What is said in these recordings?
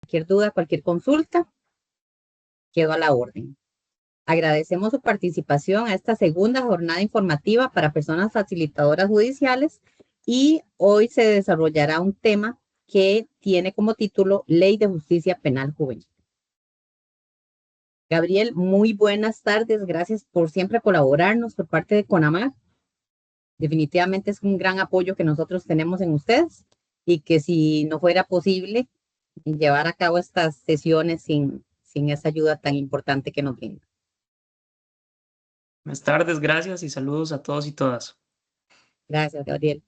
Cualquier duda, cualquier consulta, quedo a la orden. Agradecemos su participación a esta segunda jornada informativa para personas facilitadoras judiciales y hoy se desarrollará un tema que tiene como título Ley de Justicia Penal Juvenil. Gabriel, muy buenas tardes. Gracias por siempre colaborarnos por parte de CONAMAR. Definitivamente es un gran apoyo que nosotros tenemos en ustedes y que si no fuera posible llevar a cabo estas sesiones sin esa ayuda tan importante que nos brinda. Buenas tardes, gracias y saludos a todos y todas. Gracias, Gabriel.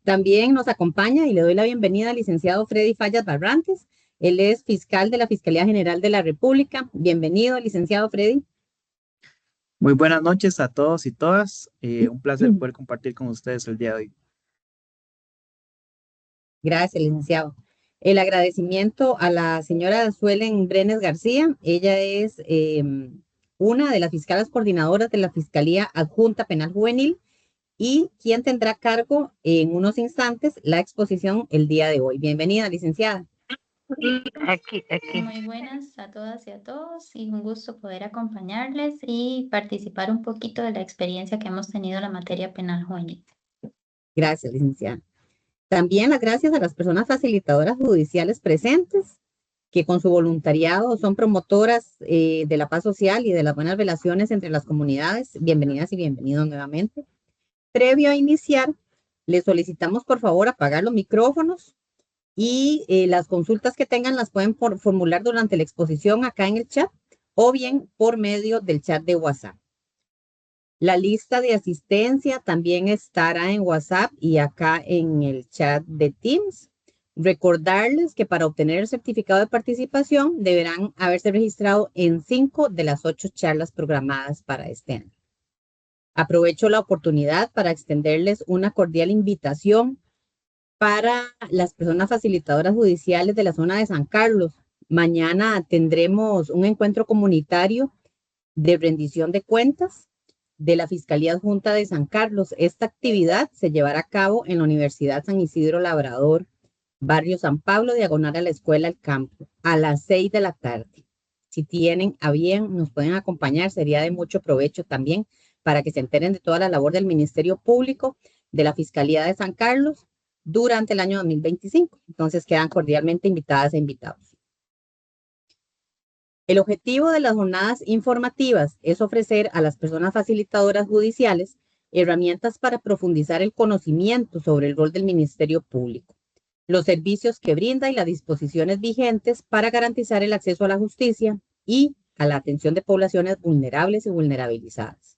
También nos acompaña y le doy la bienvenida al licenciado Freddy Fallas Barrantes. Él es fiscal de la Fiscalía General de la República. Bienvenido, licenciado Freddy. Muy buenas noches a todos y todas. Un placer poder compartir con ustedes el día de hoy. Gracias, licenciado. El agradecimiento a la señora Suelen Brenes García. Ella es una de las fiscales coordinadoras de la Fiscalía Adjunta Penal Juvenil y quien tendrá a cargo en unos instantes la exposición el día de hoy. Bienvenida, licenciada. Aquí. Muy buenas a todas y a todos y un gusto poder acompañarles y participar un poquito de la experiencia que hemos tenido en la materia penal juvenil. Gracias, licenciada. También las gracias a las personas facilitadoras judiciales presentes, que con su voluntariado son promotoras de la paz social y de las buenas relaciones entre las comunidades. Bienvenidas y bienvenidos nuevamente. Previo a iniciar, les solicitamos por favor apagar los micrófonos y las consultas que tengan las pueden formular durante la exposición acá en el chat o bien por medio del chat de WhatsApp. La lista de asistencia también estará en WhatsApp y acá en el chat de Teams. Recordarles que para obtener el certificado de participación deberán haberse registrado en 5 de las 8 charlas programadas para este año. Aprovecho la oportunidad para extenderles una cordial invitación para las personas facilitadoras judiciales de la zona de San Carlos. Mañana tendremos un encuentro comunitario de rendición de cuentas de la Fiscalía Adjunta de San Carlos. Esta actividad se llevará a cabo en la Universidad San Isidro Labrador, Barrio San Pablo, diagonal a la Escuela El Campo, a las 6 de la tarde. Si tienen a bien, nos pueden acompañar, sería de mucho provecho también para que se enteren de toda la labor del Ministerio Público de la Fiscalía de San Carlos durante el año 2025. Entonces quedan cordialmente invitadas e invitados. El objetivo de las jornadas informativas es ofrecer a las personas facilitadoras judiciales herramientas para profundizar el conocimiento sobre el rol del Ministerio Público, los servicios que brinda y las disposiciones vigentes para garantizar el acceso a la justicia y a la atención de poblaciones vulnerables y vulnerabilizadas.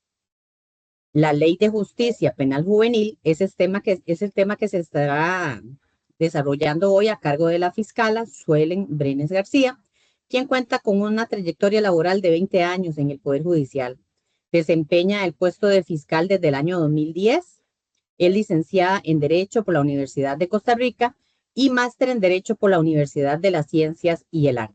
La Ley de Justicia Penal Juvenil es el tema que se estará desarrollando hoy a cargo de la fiscala Suelen Brenes García, quien cuenta con una trayectoria laboral de 20 años en el Poder Judicial. Desempeña el puesto de fiscal desde el año 2010. Es licenciada en Derecho por la Universidad de Costa Rica y máster en Derecho por la Universidad de las Ciencias y el Arte.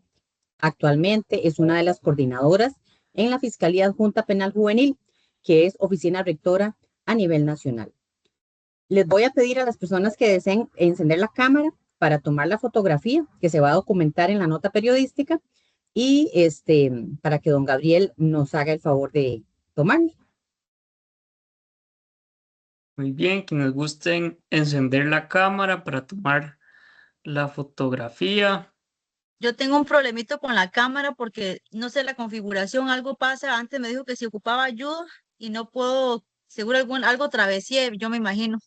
Actualmente es una de las coordinadoras en la Fiscalía Adjunta Penal Juvenil, que es oficina rectora a nivel nacional. Les voy a pedir a las personas que deseen encender la cámara para tomar la fotografía que se va a documentar en la nota periodística y para que don Gabriel nos haga el favor de tomarla. Muy bien, quienes gusten encender la cámara para tomar la fotografía. Yo tengo un problemito con la cámara porque no sé la configuración, algo pasa. Antes me dijo que si ocupaba ayuda y no puedo, seguro algo travesía, yo me imagino.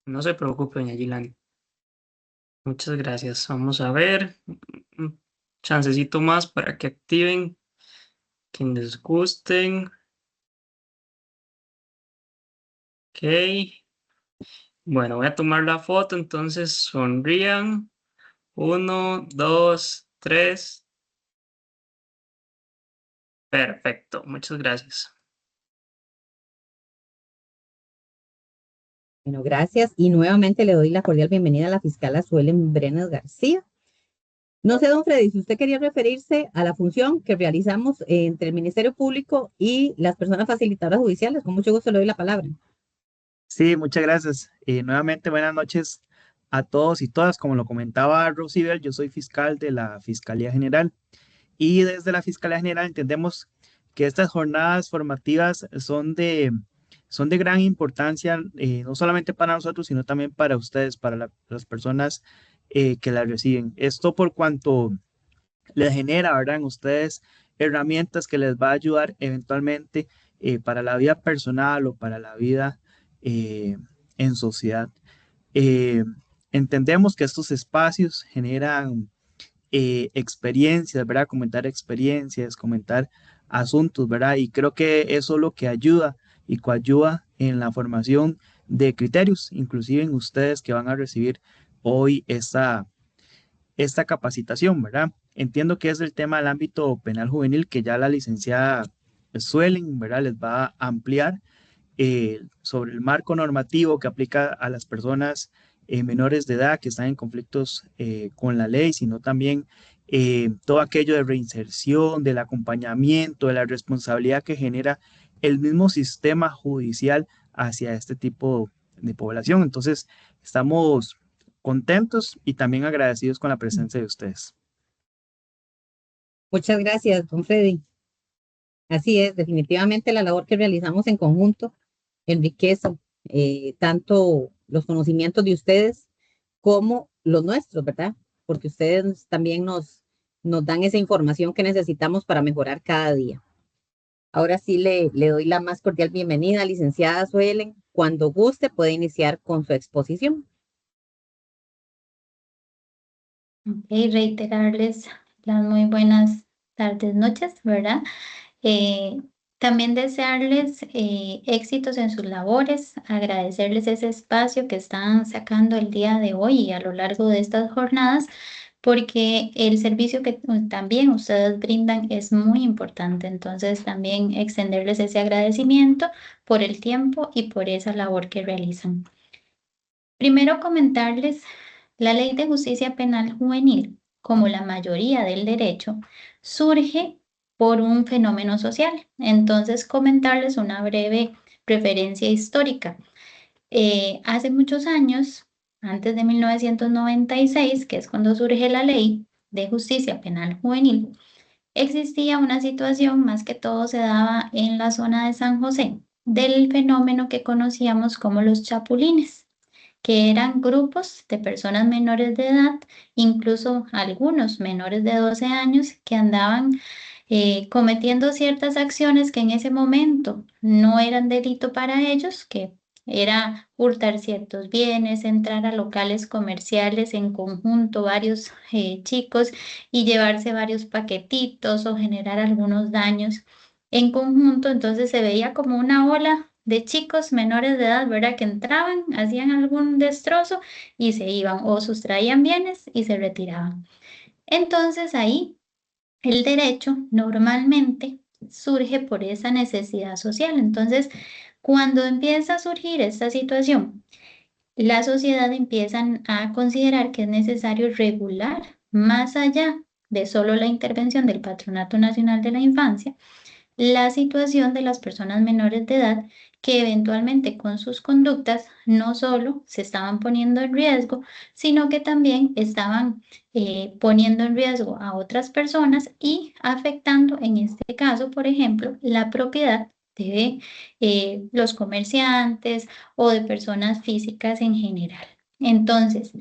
No se preocupen, doña Gilani. Muchas gracias. Vamos a ver. Un chancecito más para que activen. Quienes gusten. Ok. Bueno, voy a tomar la foto, entonces sonrían. 1, 2, 3. Perfecto, muchas gracias. Bueno, gracias. Y nuevamente le doy la cordial bienvenida a la fiscala Suelen Brenes García. No sé, don Freddy, si usted quería referirse a la función que realizamos entre el Ministerio Público y las personas facilitadoras judiciales, con mucho gusto le doy la palabra. Sí, muchas gracias. Nuevamente, buenas noches a todos y todas. Como lo comentaba Rosibel, yo soy fiscal de la Fiscalía General y desde la Fiscalía General entendemos que estas jornadas formativas son de gran importancia, no solamente para nosotros, sino también para ustedes, para las personas que las reciben. Esto por cuanto les genera, ¿verdad?, en ustedes herramientas que les va a ayudar eventualmente para la vida personal o para la vida eh, en sociedad. Eh, Entendemos que estos espacios generan experiencias, ¿verdad? Comentar experiencias, comentar asuntos, ¿verdad? Y creo que eso es lo que ayuda y coayuda en la formación de criterios, inclusive en ustedes que van a recibir hoy esta capacitación, ¿verdad? Entiendo que es el tema del ámbito penal juvenil que ya la licenciada Suelen, ¿verdad?, les va a ampliar sobre el marco normativo que aplica a las personas menores de edad que están en conflictos con la ley, sino también todo aquello de reinserción, del acompañamiento, de la responsabilidad que genera el mismo sistema judicial hacia este tipo de población. Entonces, estamos contentos y también agradecidos con la presencia de ustedes. Muchas gracias, don Freddy. Así es, definitivamente la labor que realizamos en conjunto enriquece tanto los conocimientos de ustedes como los nuestros, ¿verdad? Porque ustedes también nos dan esa información que necesitamos para mejorar cada día. Ahora sí le doy la más cordial bienvenida, licenciada Suelen. Cuando guste puede iniciar con su exposición. Y reiterarles las muy buenas tardes, noches, ¿verdad? También desearles éxitos en sus labores, agradecerles ese espacio que están sacando el día de hoy y a lo largo de estas jornadas, porque el servicio que también ustedes brindan es muy importante. Entonces, también extenderles ese agradecimiento por el tiempo y por esa labor que realizan. Primero comentarles, la Ley de Justicia Penal Juvenil, como la mayoría del derecho, surge por un fenómeno social. Entonces, comentarles una breve referencia histórica. Hace muchos años, antes de 1996, que es cuando surge la Ley de Justicia Penal Juvenil, existía una situación, más que todo se daba en la zona de San José, del fenómeno que conocíamos como los chapulines, que eran grupos de personas menores de edad, incluso algunos menores de 12 años, que andaban cometiendo ciertas acciones que en ese momento no eran delito para ellos, que era hurtar ciertos bienes, entrar a locales comerciales en conjunto, varios chicos, y llevarse varios paquetitos o generar algunos daños en conjunto. Entonces se veía como una ola de chicos menores de edad, ¿verdad?, que entraban, hacían algún destrozo y se iban o sustraían bienes y se retiraban. Entonces ahí el derecho normalmente surge por esa necesidad social. Entonces, cuando empieza a surgir esta situación, la sociedad empieza a considerar que es necesario regular más allá de solo la intervención del Patronato Nacional de la Infancia, la situación de las personas menores de edad que eventualmente con sus conductas no solo se estaban poniendo en riesgo, sino que también estaban poniendo en riesgo a otras personas y afectando, en este caso, por ejemplo, la propiedad de los comerciantes o de personas físicas en general. Entonces,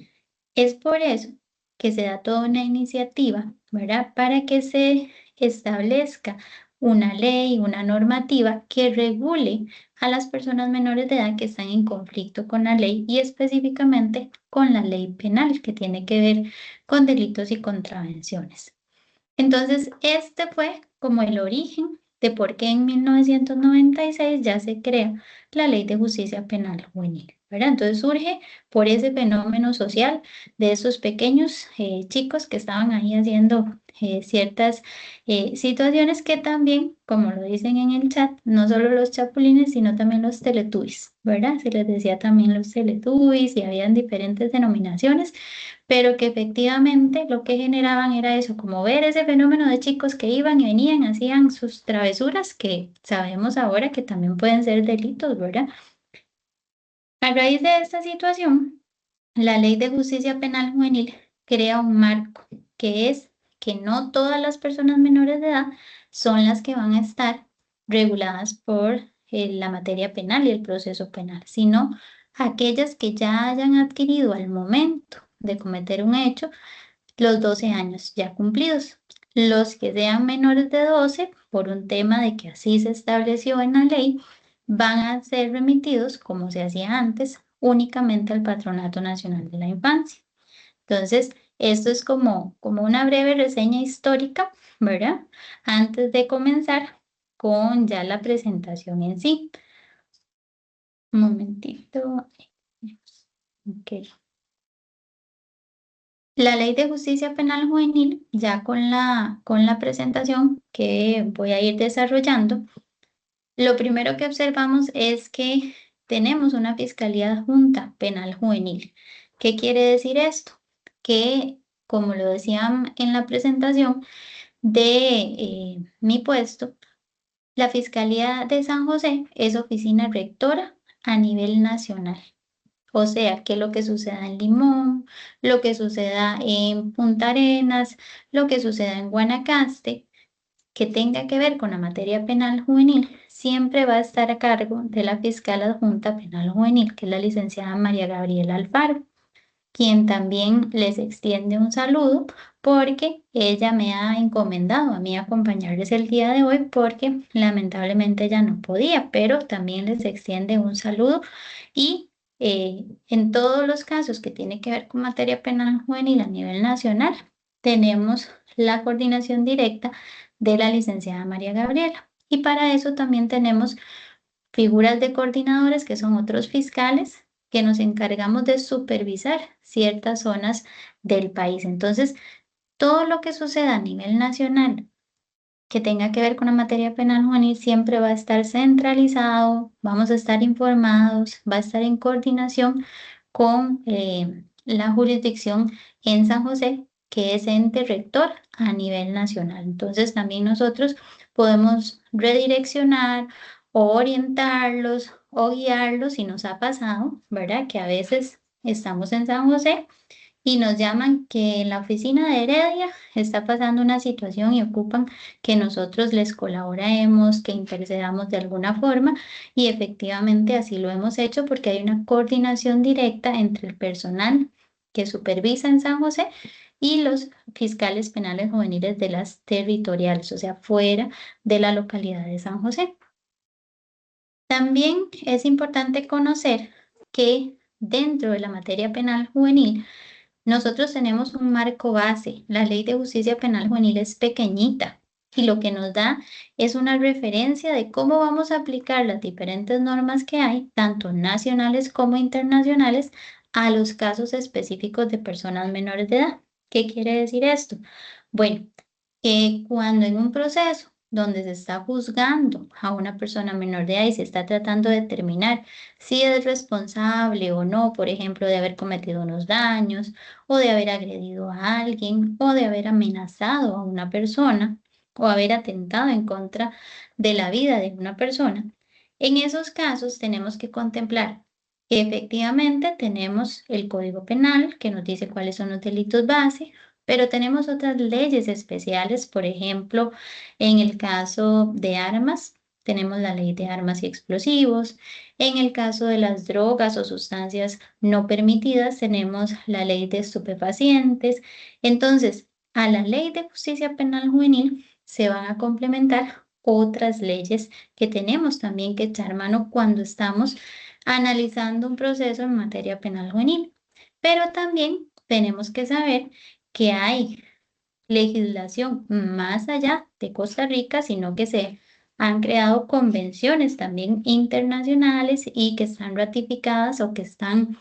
es por eso que se da toda una iniciativa, ¿verdad?, para que se establezca una ley, una normativa que regule a las personas menores de edad que están en conflicto con la ley y específicamente con la ley penal, que tiene que ver con delitos y contravenciones. Entonces, este fue como el origen de por qué en 1996 ya se crea la Ley de Justicia Penal Juvenil, ¿verdad? Entonces surge por ese fenómeno social de esos pequeños chicos que estaban ahí haciendo ciertas situaciones que también, como lo dicen en el chat, no solo los chapulines, sino también los teletubbies, ¿verdad? Se les decía también los teletubbies y habían diferentes denominaciones, pero que efectivamente lo que generaban era eso, como ver ese fenómeno de chicos que iban y venían, hacían sus travesuras, que sabemos ahora que también pueden ser delitos, ¿verdad? A raíz de esta situación, la Ley de Justicia Penal Juvenil crea un marco, que es que no todas las personas menores de edad son las que van a estar reguladas por la materia penal y el proceso penal, sino aquellas que ya hayan adquirido al momento de cometer un hecho los 12 años ya cumplidos. Los que sean menores de 12, por un tema de que así se estableció en la ley, van a ser remitidos, como se hacía antes, únicamente al Patronato Nacional de la Infancia. Entonces, esto es como una breve reseña histórica, ¿verdad? Antes de comenzar con ya la presentación en sí. Un momentito. Ok. La Ley de Justicia Penal Juvenil, ya con la presentación que voy a ir desarrollando, lo primero que observamos es que tenemos una Fiscalía Adjunta Penal Juvenil. ¿Qué quiere decir esto? Que, como lo decían en la presentación de mi puesto, la Fiscalía de San José es oficina rectora a nivel nacional. O sea, que lo que suceda en Limón, lo que suceda en Punta Arenas, lo que suceda en Guanacaste, que tenga que ver con la materia penal juvenil, siempre va a estar a cargo de la fiscal adjunta penal juvenil, que es la licenciada María Gabriela Alfaro, quien también les extiende un saludo porque ella me ha encomendado a mí acompañarles el día de hoy porque lamentablemente ella no podía, pero también les extiende un saludo y en todos los casos que tiene que ver con materia penal juvenil a nivel nacional, tenemos la coordinación directa de la licenciada María Gabriela. Y para eso también tenemos figuras de coordinadores que son otros fiscales que nos encargamos de supervisar ciertas zonas del país. Entonces, todo lo que suceda a nivel nacional que tenga que ver con la materia penal juvenil siempre va a estar centralizado, vamos a estar informados, va a estar en coordinación con la jurisdicción en San José, que es ente rector a nivel nacional. Entonces, también nosotros podemos redireccionar o orientarlos o guiarlos si nos ha pasado, ¿verdad? Que a veces estamos en San José y nos llaman que en la oficina de Heredia está pasando una situación y ocupan que nosotros les colaboremos, que intercedamos de alguna forma y efectivamente así lo hemos hecho porque hay una coordinación directa entre el personal que supervisa en San José y los fiscales penales juveniles de las territoriales, o sea, fuera de la localidad de San José. También es importante conocer que dentro de la materia penal juvenil, nosotros tenemos un marco base. La Ley de Justicia Penal Juvenil es pequeñita y lo que nos da es una referencia de cómo vamos a aplicar las diferentes normas que hay, tanto nacionales como internacionales, a los casos específicos de personas menores de edad. ¿Qué quiere decir esto? Bueno, que cuando en un proceso donde se está juzgando a una persona menor de edad y se está tratando de determinar si es responsable o no, por ejemplo, de haber cometido unos daños o de haber agredido a alguien o de haber amenazado a una persona o haber atentado en contra de la vida de una persona, en esos casos tenemos que contemplar que efectivamente tenemos el Código Penal que nos dice cuáles son los delitos base, pero tenemos otras leyes especiales, por ejemplo, en el caso de armas, tenemos la ley de armas y explosivos. En el caso de las drogas o sustancias no permitidas, tenemos la ley de estupefacientes. Entonces, a la ley de justicia penal juvenil se van a complementar otras leyes que tenemos también que echar mano cuando estamos analizando un proceso en materia penal juvenil. Pero también tenemos que saber que hay legislación más allá de Costa Rica, sino que se han creado convenciones también internacionales y que están ratificadas o que están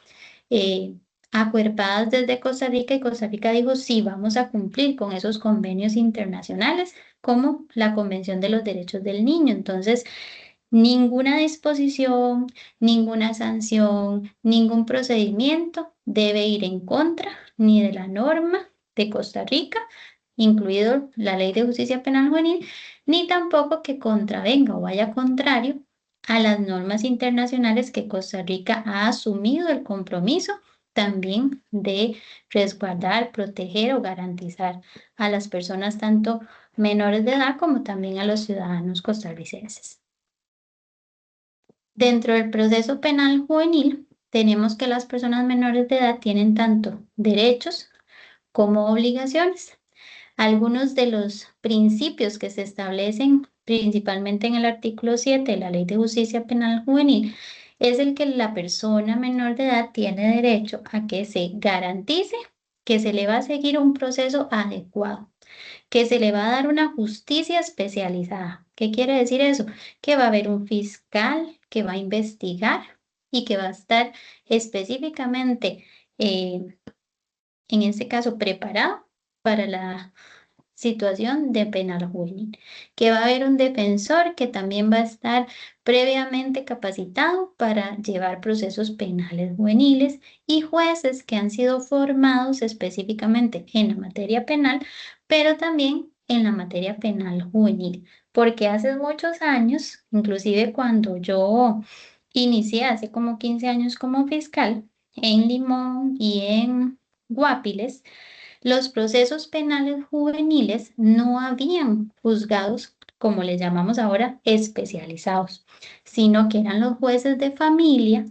acuerpadas desde Costa Rica y Costa Rica dijo sí, vamos a cumplir con esos convenios internacionales como la Convención de los Derechos del Niño. Entonces, ninguna disposición, ninguna sanción, ningún procedimiento debe ir en contra ni de la norma de Costa Rica, incluido la Ley de Justicia Penal Juvenil, ni tampoco que contravenga o vaya contrario a las normas internacionales que Costa Rica ha asumido el compromiso también de resguardar, proteger o garantizar a las personas tanto menores de edad como también a los ciudadanos costarricenses. Dentro del proceso penal juvenil, tenemos que las personas menores de edad tienen tanto derechos como obligaciones. Algunos de los principios que se establecen principalmente en el artículo 7 de la Ley de Justicia Penal Juvenil es el que la persona menor de edad tiene derecho a que se garantice que se le va a seguir un proceso adecuado, que se le va a dar una justicia especializada. ¿Qué quiere decir eso? Que va a haber un fiscal que va a investigar y que va a estar específicamente, en este caso, preparado para la situación de penal juvenil, que va a haber un defensor que también va a estar previamente capacitado para llevar procesos penales juveniles y jueces que han sido formados específicamente en la materia penal, pero también en la materia penal juvenil, porque hace muchos años, inclusive cuando yo inicié hace como 15 años como fiscal en Limón y en Guapiles, los procesos penales juveniles no habían juzgados, como les llamamos ahora, especializados, sino que eran los jueces de familia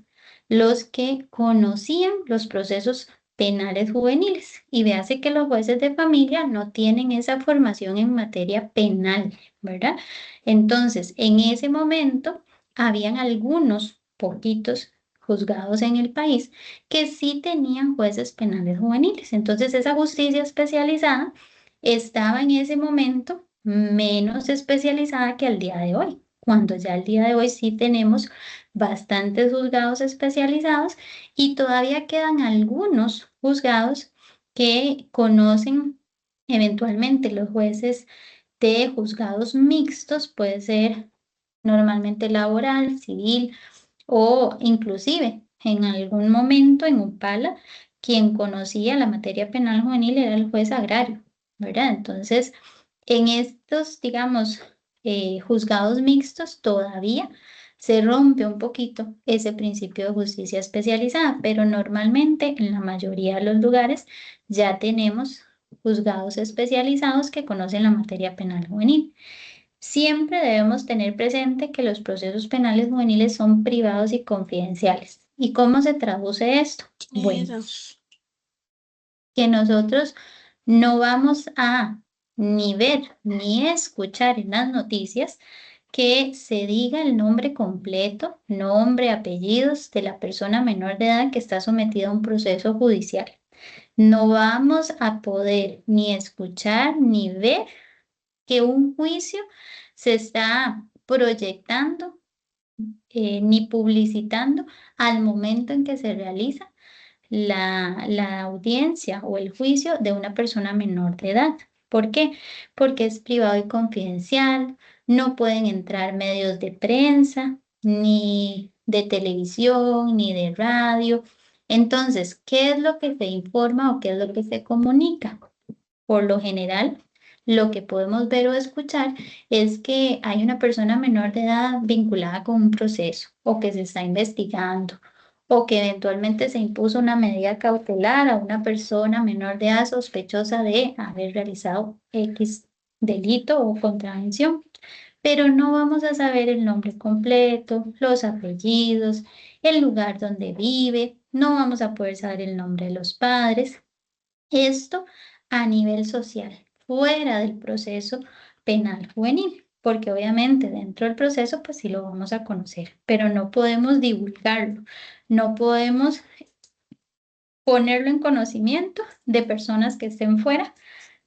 los que conocían los procesos penales juveniles. Y véase que los jueces de familia no tienen esa formación en materia penal, ¿verdad? Entonces, en ese momento, habían algunos poquitos juzgados en el país que sí tenían jueces penales juveniles. Entonces, esa justicia especializada estaba en ese momento menos especializada que al día de hoy, cuando ya al día de hoy sí tenemos bastantes juzgados especializados y todavía quedan algunos juzgados que conocen eventualmente los jueces de juzgados mixtos, puede ser normalmente laboral, civil o inclusive en algún momento en Upala, quien conocía la materia penal juvenil era el juez agrario, ¿verdad? Entonces, en estos, digamos, juzgados mixtos todavía se rompe un poquito ese principio de justicia especializada, pero normalmente en la mayoría de los lugares ya tenemos juzgados especializados que conocen la materia penal juvenil. Siempre debemos tener presente que los procesos penales juveniles son privados y confidenciales. ¿Y cómo se traduce esto? Bueno, que nosotros no vamos a ni ver ni escuchar en las noticias que se diga el nombre completo, nombre, apellidos de la persona menor de edad que está sometida a un proceso judicial. No vamos a poder ni escuchar ni ver que un juicio se está proyectando ni publicitando al momento en que se realiza la audiencia o el juicio de una persona menor de edad. ¿Por qué? Porque es privado y confidencial, no pueden entrar medios de prensa, ni de televisión, ni de radio. Entonces, ¿qué es lo que se informa o qué es lo que se comunica? Por lo general, lo que podemos ver o escuchar es que hay una persona menor de edad vinculada con un proceso o que se está investigando o que eventualmente se impuso una medida cautelar a una persona menor de edad sospechosa de haber realizado X delito o contravención. Pero no vamos a saber el nombre completo, los apellidos, el lugar donde vive, no vamos a poder saber el nombre de los padres. Esto a nivel social, fuera del proceso penal juvenil, porque obviamente dentro del proceso pues sí lo vamos a conocer, pero no podemos divulgarlo, no podemos ponerlo en conocimiento de personas que estén fuera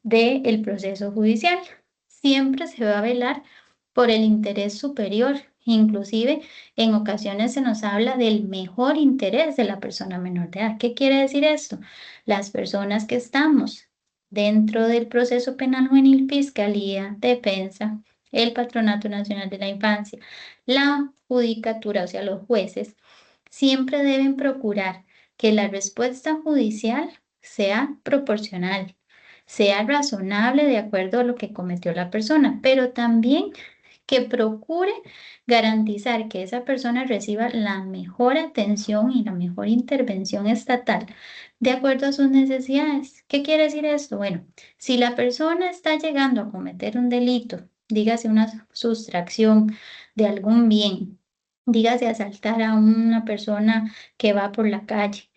del proceso judicial. Siempre se va a velar por el interés superior. Inclusive en ocasiones se nos habla del mejor interés de la persona menor de edad. ¿Qué quiere decir esto? Las personas que estamos dentro del proceso penal juvenil, Fiscalía, Defensa, el Patronato Nacional de la Infancia, la Judicatura, o sea, los jueces, siempre deben procurar que la respuesta judicial sea proporcional, sea razonable de acuerdo a lo que cometió la persona, pero también que procure garantizar que esa persona reciba la mejor atención y la mejor intervención estatal de acuerdo a sus necesidades. ¿Qué quiere decir esto? Bueno, si la persona está llegando a cometer un delito, dígase una sustracción de algún bien, dígase asaltar a una persona que va por la calle,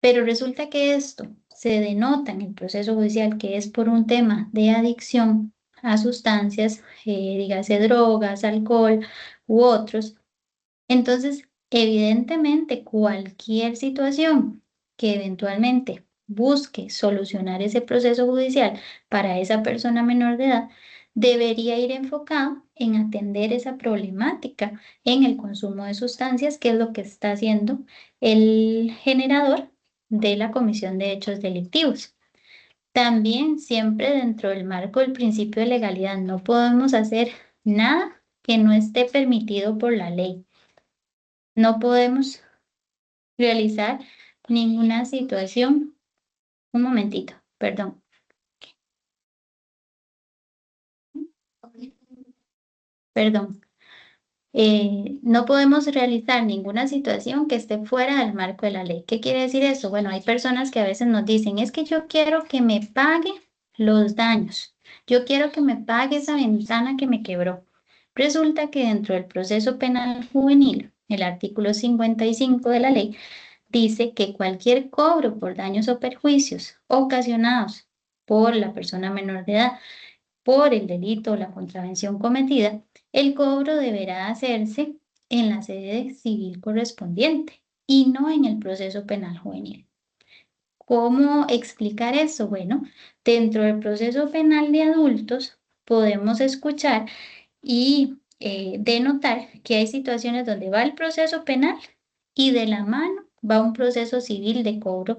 pero resulta que esto se denota en el proceso judicial que es por un tema de adicción a sustancias, dígase drogas, alcohol u otros. Entonces, evidentemente, cualquier situación que eventualmente busque solucionar ese proceso judicial para esa persona menor de edad debería ir enfocado en atender esa problemática en el consumo de sustancias, que es lo que está haciendo el generador de la comisión de hechos delictivos. También siempre dentro del marco del principio de legalidad no podemos hacer nada que no esté permitido por la ley. No podemos realizar ninguna situación. Un momentito, perdón. Perdón. No podemos realizar ninguna situación que esté fuera del marco de la ley. ¿Qué quiere decir eso? Bueno, hay personas que a veces nos dicen, es que yo quiero que me pague los daños. Yo quiero que me pague esa ventana que me quebró. Resulta que dentro del proceso penal juvenil, el artículo 55 de la ley, dice que cualquier cobro por daños o perjuicios ocasionados por la persona menor de edad por el delito o la contravención cometida, el cobro deberá hacerse en la sede civil correspondiente y no en el proceso penal juvenil. ¿Cómo explicar eso? Bueno, dentro del proceso penal de adultos podemos escuchar y denotar que hay situaciones donde va el proceso penal y de la mano va un proceso civil de cobro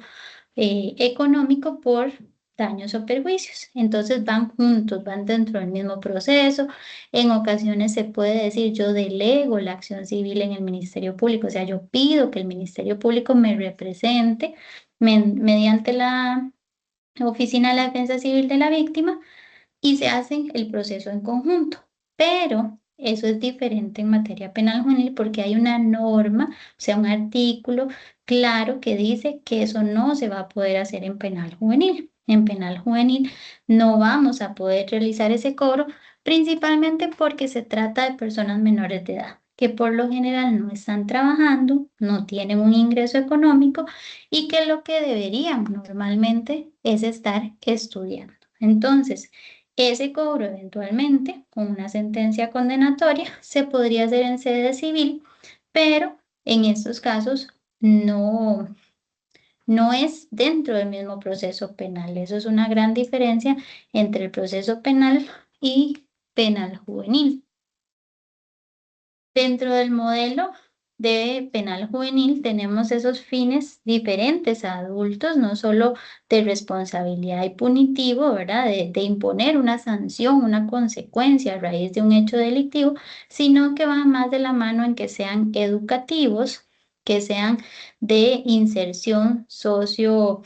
económico por daños o perjuicios. Entonces van juntos, van dentro del mismo proceso. En ocasiones se puede decir yo delego la acción civil en el Ministerio Público, o sea, yo pido que el Ministerio Público me represente mediante la Oficina de la Defensa Civil de la Víctima y se hace el proceso en conjunto. Pero eso es diferente en materia penal juvenil porque hay una norma, o sea, un artículo claro que dice que eso no se va a poder hacer en penal juvenil. En penal juvenil no vamos a poder realizar ese cobro, principalmente porque se trata de personas menores de edad, que por lo general no están trabajando, no tienen un ingreso económico y que lo que deberían normalmente es estar estudiando. Entonces, ese cobro eventualmente, con una sentencia condenatoria, se podría hacer en sede civil, pero en estos casos no es dentro del mismo proceso penal. Eso es una gran diferencia entre el proceso penal y penal juvenil. Dentro del modelo de penal juvenil tenemos esos fines diferentes a adultos, no solo de responsabilidad y punitivo, ¿verdad? De imponer una sanción, una consecuencia a raíz de un hecho delictivo, sino que van más de la mano en que sean educativos, que sean de inserción socio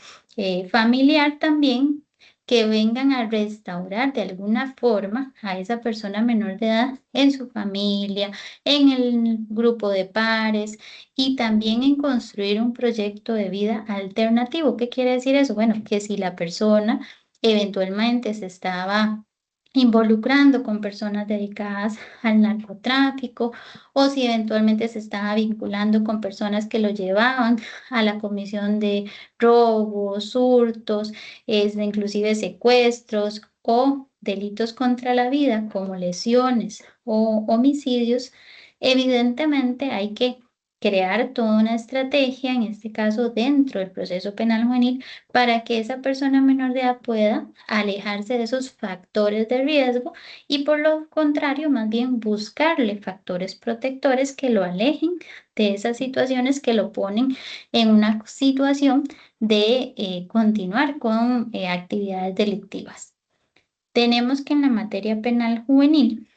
familiar también, que vengan a restaurar de alguna forma a esa persona menor de edad en su familia, en el grupo de pares y también en construir un proyecto de vida alternativo. ¿Qué quiere decir eso? Bueno, que si la persona eventualmente se estaba involucrando con personas dedicadas al narcotráfico o si eventualmente se estaba vinculando con personas que lo llevaban a la comisión de robos, hurtos, inclusive secuestros o delitos contra la vida como lesiones o homicidios, evidentemente hay que crear toda una estrategia, en este caso dentro del proceso penal juvenil, para que esa persona menor de edad pueda alejarse de esos factores de riesgo y por lo contrario, más bien buscarle factores protectores que lo alejen de esas situaciones que lo ponen en una situación de continuar con actividades delictivas. Tenemos que en la materia penal juvenil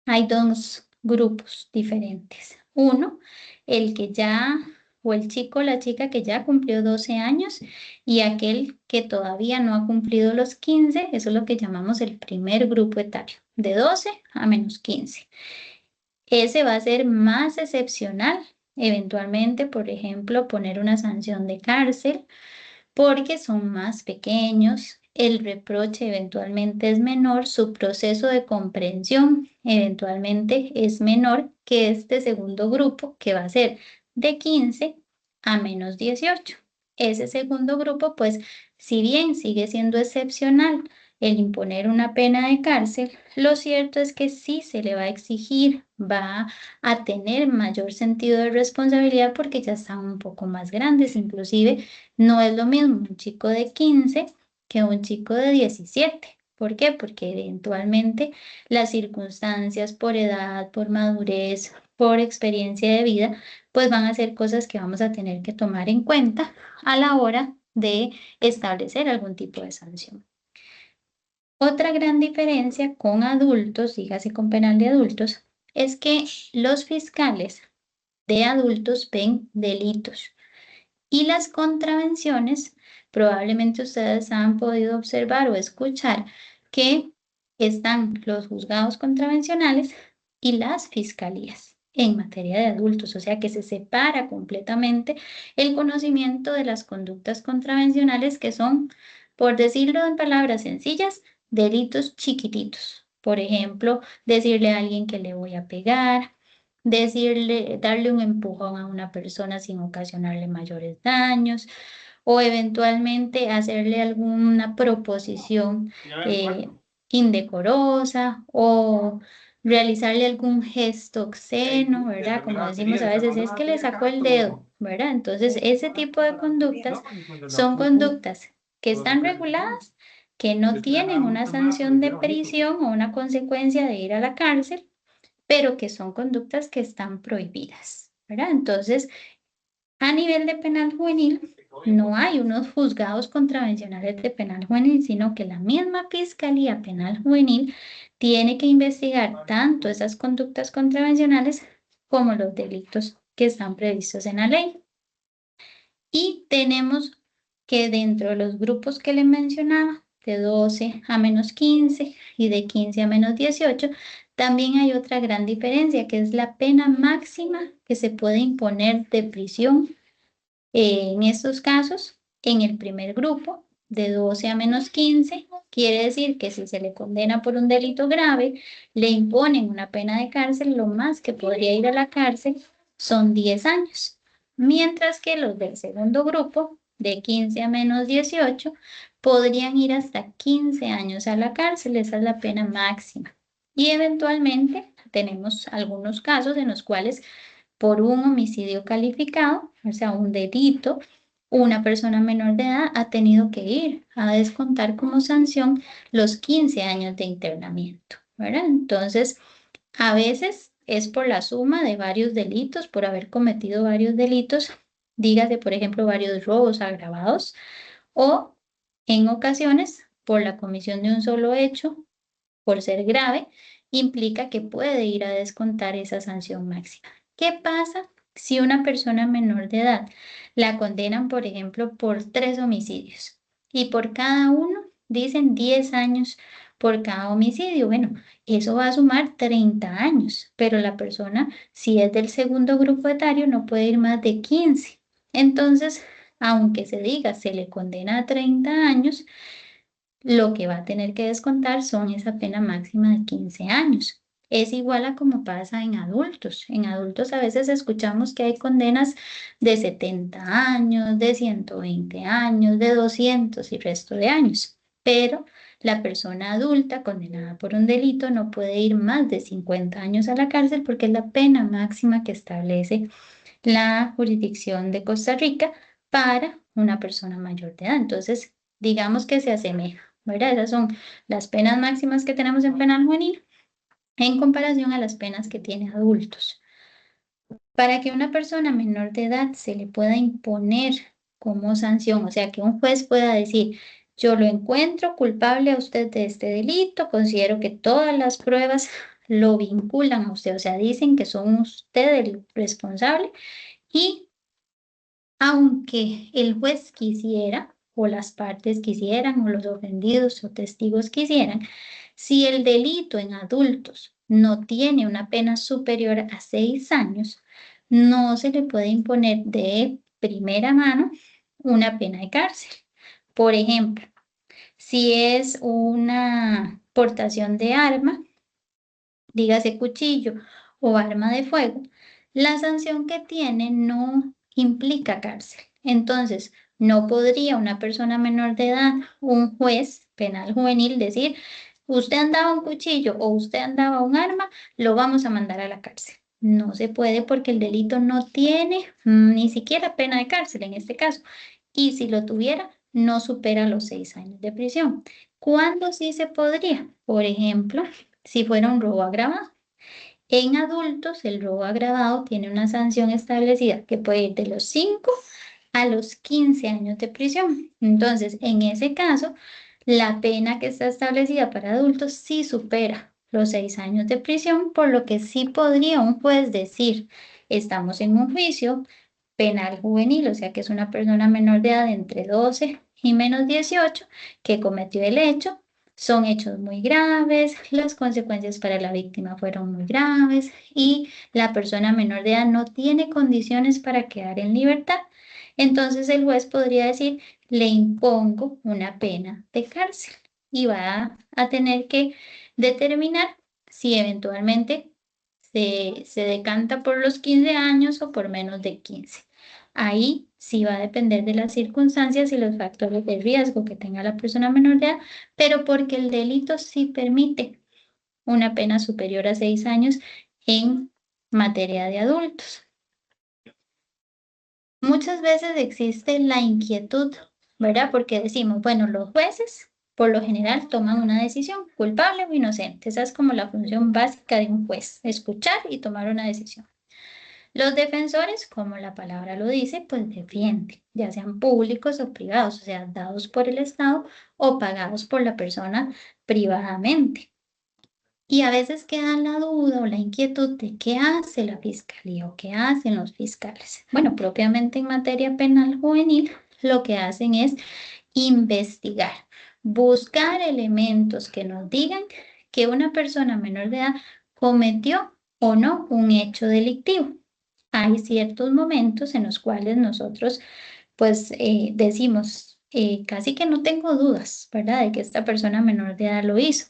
hay dos grupos diferentes. Uno, el que ya o el chico o la chica que ya cumplió 12 años y aquel que todavía no ha cumplido los 15, eso es lo que llamamos el primer grupo etario, de 12 a menos 15. Ese va a ser más excepcional, eventualmente, por ejemplo, poner una sanción de cárcel, porque son más pequeños, el reproche eventualmente es menor, su proceso de comprensión eventualmente es menor que este segundo grupo, que va a ser de 15 a menos 18. Ese segundo grupo, pues, si bien sigue siendo excepcional el imponer una pena de cárcel, lo cierto es que sí se le va a exigir, va a tener mayor sentido de responsabilidad porque ya están un poco más grandes, inclusive no es lo mismo un chico de 15 que un chico de 17. ¿Por qué? Porque eventualmente las circunstancias por edad, por madurez, por experiencia de vida, pues van a ser cosas que vamos a tener que tomar en cuenta a la hora de establecer algún tipo de sanción. Otra gran diferencia con adultos, dígase con penal de adultos, es que los fiscales de adultos ven delitos. Y las contravenciones, probablemente ustedes han podido observar o escuchar que están los juzgados contravencionales y las fiscalías en materia de adultos, o sea que se separa completamente el conocimiento de las conductas contravencionales que son, por decirlo en palabras sencillas, delitos chiquititos. Por ejemplo, decirle a alguien que le voy a pegar, darle un empujón a una persona sin ocasionarle mayores daños o eventualmente hacerle alguna proposición indecorosa o realizarle algún gesto obsceno, ¿verdad? Como decimos a veces, es que le sacó el dedo, ¿verdad? Entonces, ese tipo de conductas son conductas que están reguladas, que no tienen una sanción de prisión o una consecuencia de ir a la cárcel, pero que son conductas que están prohibidas, ¿verdad? Entonces, a nivel de penal juvenil, no hay unos juzgados contravencionales de penal juvenil, sino que la misma Fiscalía Penal Juvenil tiene que investigar tanto esas conductas contravencionales como los delitos que están previstos en la ley. Y tenemos que dentro de los grupos que les mencionaba, de 12 a menos 15 y de 15 a menos 18, también hay otra gran diferencia, que es la pena máxima que se puede imponer de prisión en estos casos. En el primer grupo, de 12 a menos 15, quiere decir que si se le condena por un delito grave, le imponen una pena de cárcel, lo más que podría ir a la cárcel son 10 años. Mientras que los del segundo grupo, de 15 a menos 18, podrían ir hasta 15 años a la cárcel. Esa es la pena máxima. Y eventualmente tenemos algunos casos en los cuales por un homicidio calificado, o sea, un delito, una persona menor de edad ha tenido que ir a descontar como sanción los 15 años de internamiento, ¿verdad? Entonces, a veces es por la suma de varios delitos, por haber cometido varios delitos, dígase, por ejemplo, varios robos agravados, o en ocasiones por la comisión de un solo hecho, por ser grave, implica que puede ir a descontar esa sanción máxima. ¿Qué pasa si una persona menor de edad la condenan, por ejemplo, por 3 homicidios y por cada uno dicen 10 años por cada homicidio? Bueno, eso va a sumar 30 años, pero la persona, si es del segundo grupo etario, no puede ir más de 15. Entonces, aunque se diga se le condena a 30 años, lo que va a tener que descontar son esa pena máxima de 15 años. Es igual a como pasa en adultos. En adultos a veces escuchamos que hay condenas de 70 años, de 120 años, de 200 y resto de años. Pero la persona adulta condenada por un delito no puede ir más de 50 años a la cárcel porque es la pena máxima que establece la jurisdicción de Costa Rica para una persona mayor de edad. Entonces, digamos que se asemeja, ¿verdad? Esas son las penas máximas que tenemos en penal juvenil en comparación a las penas que tiene adultos. Para que una persona menor de edad se le pueda imponer como sanción, o sea, que un juez pueda decir, yo lo encuentro culpable a usted de este delito, considero que todas las pruebas lo vinculan a usted, o sea, dicen que son usted el responsable y aunque el juez quisiera, o las partes quisieran, o los ofendidos o testigos quisieran, si el delito en adultos no tiene una pena superior a 6 años, no se le puede imponer de primera mano una pena de cárcel. Por ejemplo, si es una portación de arma, dígase cuchillo o arma de fuego, la sanción que tiene no implica cárcel. Entonces, no podría una persona menor de edad, un juez penal juvenil, decir, usted andaba un cuchillo o usted andaba un arma, lo vamos a mandar a la cárcel. No se puede porque el delito no tiene ni siquiera pena de cárcel en este caso. Y si lo tuviera, no supera los 6 años de prisión. ¿Cuándo sí se podría? Por ejemplo, si fuera un robo agravado. En adultos, el robo agravado tiene una sanción establecida que puede ir de los 5 a los 15 años de prisión. Entonces, en ese caso, la pena que está establecida para adultos sí supera los 6 años de prisión, por lo que sí podría un juez decir, estamos en un juicio penal juvenil, o sea que es una persona menor de edad entre 12 y menos 18 que cometió el hecho. Son hechos muy graves, las consecuencias para la víctima fueron muy graves y la persona menor de edad no tiene condiciones para quedar en libertad. Entonces el juez podría decir, le impongo una pena de cárcel y va a tener que determinar si eventualmente se decanta por los 15 años o por menos de 15. Ahí sí va a depender de las circunstancias y los factores de riesgo que tenga la persona menor de edad, pero porque el delito sí permite una pena superior a 6 años en materia de adultos. Muchas veces existe la inquietud, ¿verdad? Porque decimos, bueno, los jueces por lo general toman una decisión, culpable o inocente. Esa es como la función básica de un juez, escuchar y tomar una decisión. Los defensores, como la palabra lo dice, pues defienden, ya sean públicos o privados, o sea, dados por el Estado o pagados por la persona privadamente. Y a veces queda la duda o la inquietud de qué hace la fiscalía o qué hacen los fiscales. Bueno, propiamente en materia penal juvenil, lo que hacen es investigar, buscar elementos que nos digan que una persona menor de edad cometió o no un hecho delictivo. Hay ciertos momentos en los cuales nosotros pues decimos, casi que no tengo dudas, ¿verdad? De que esta persona menor de edad lo hizo,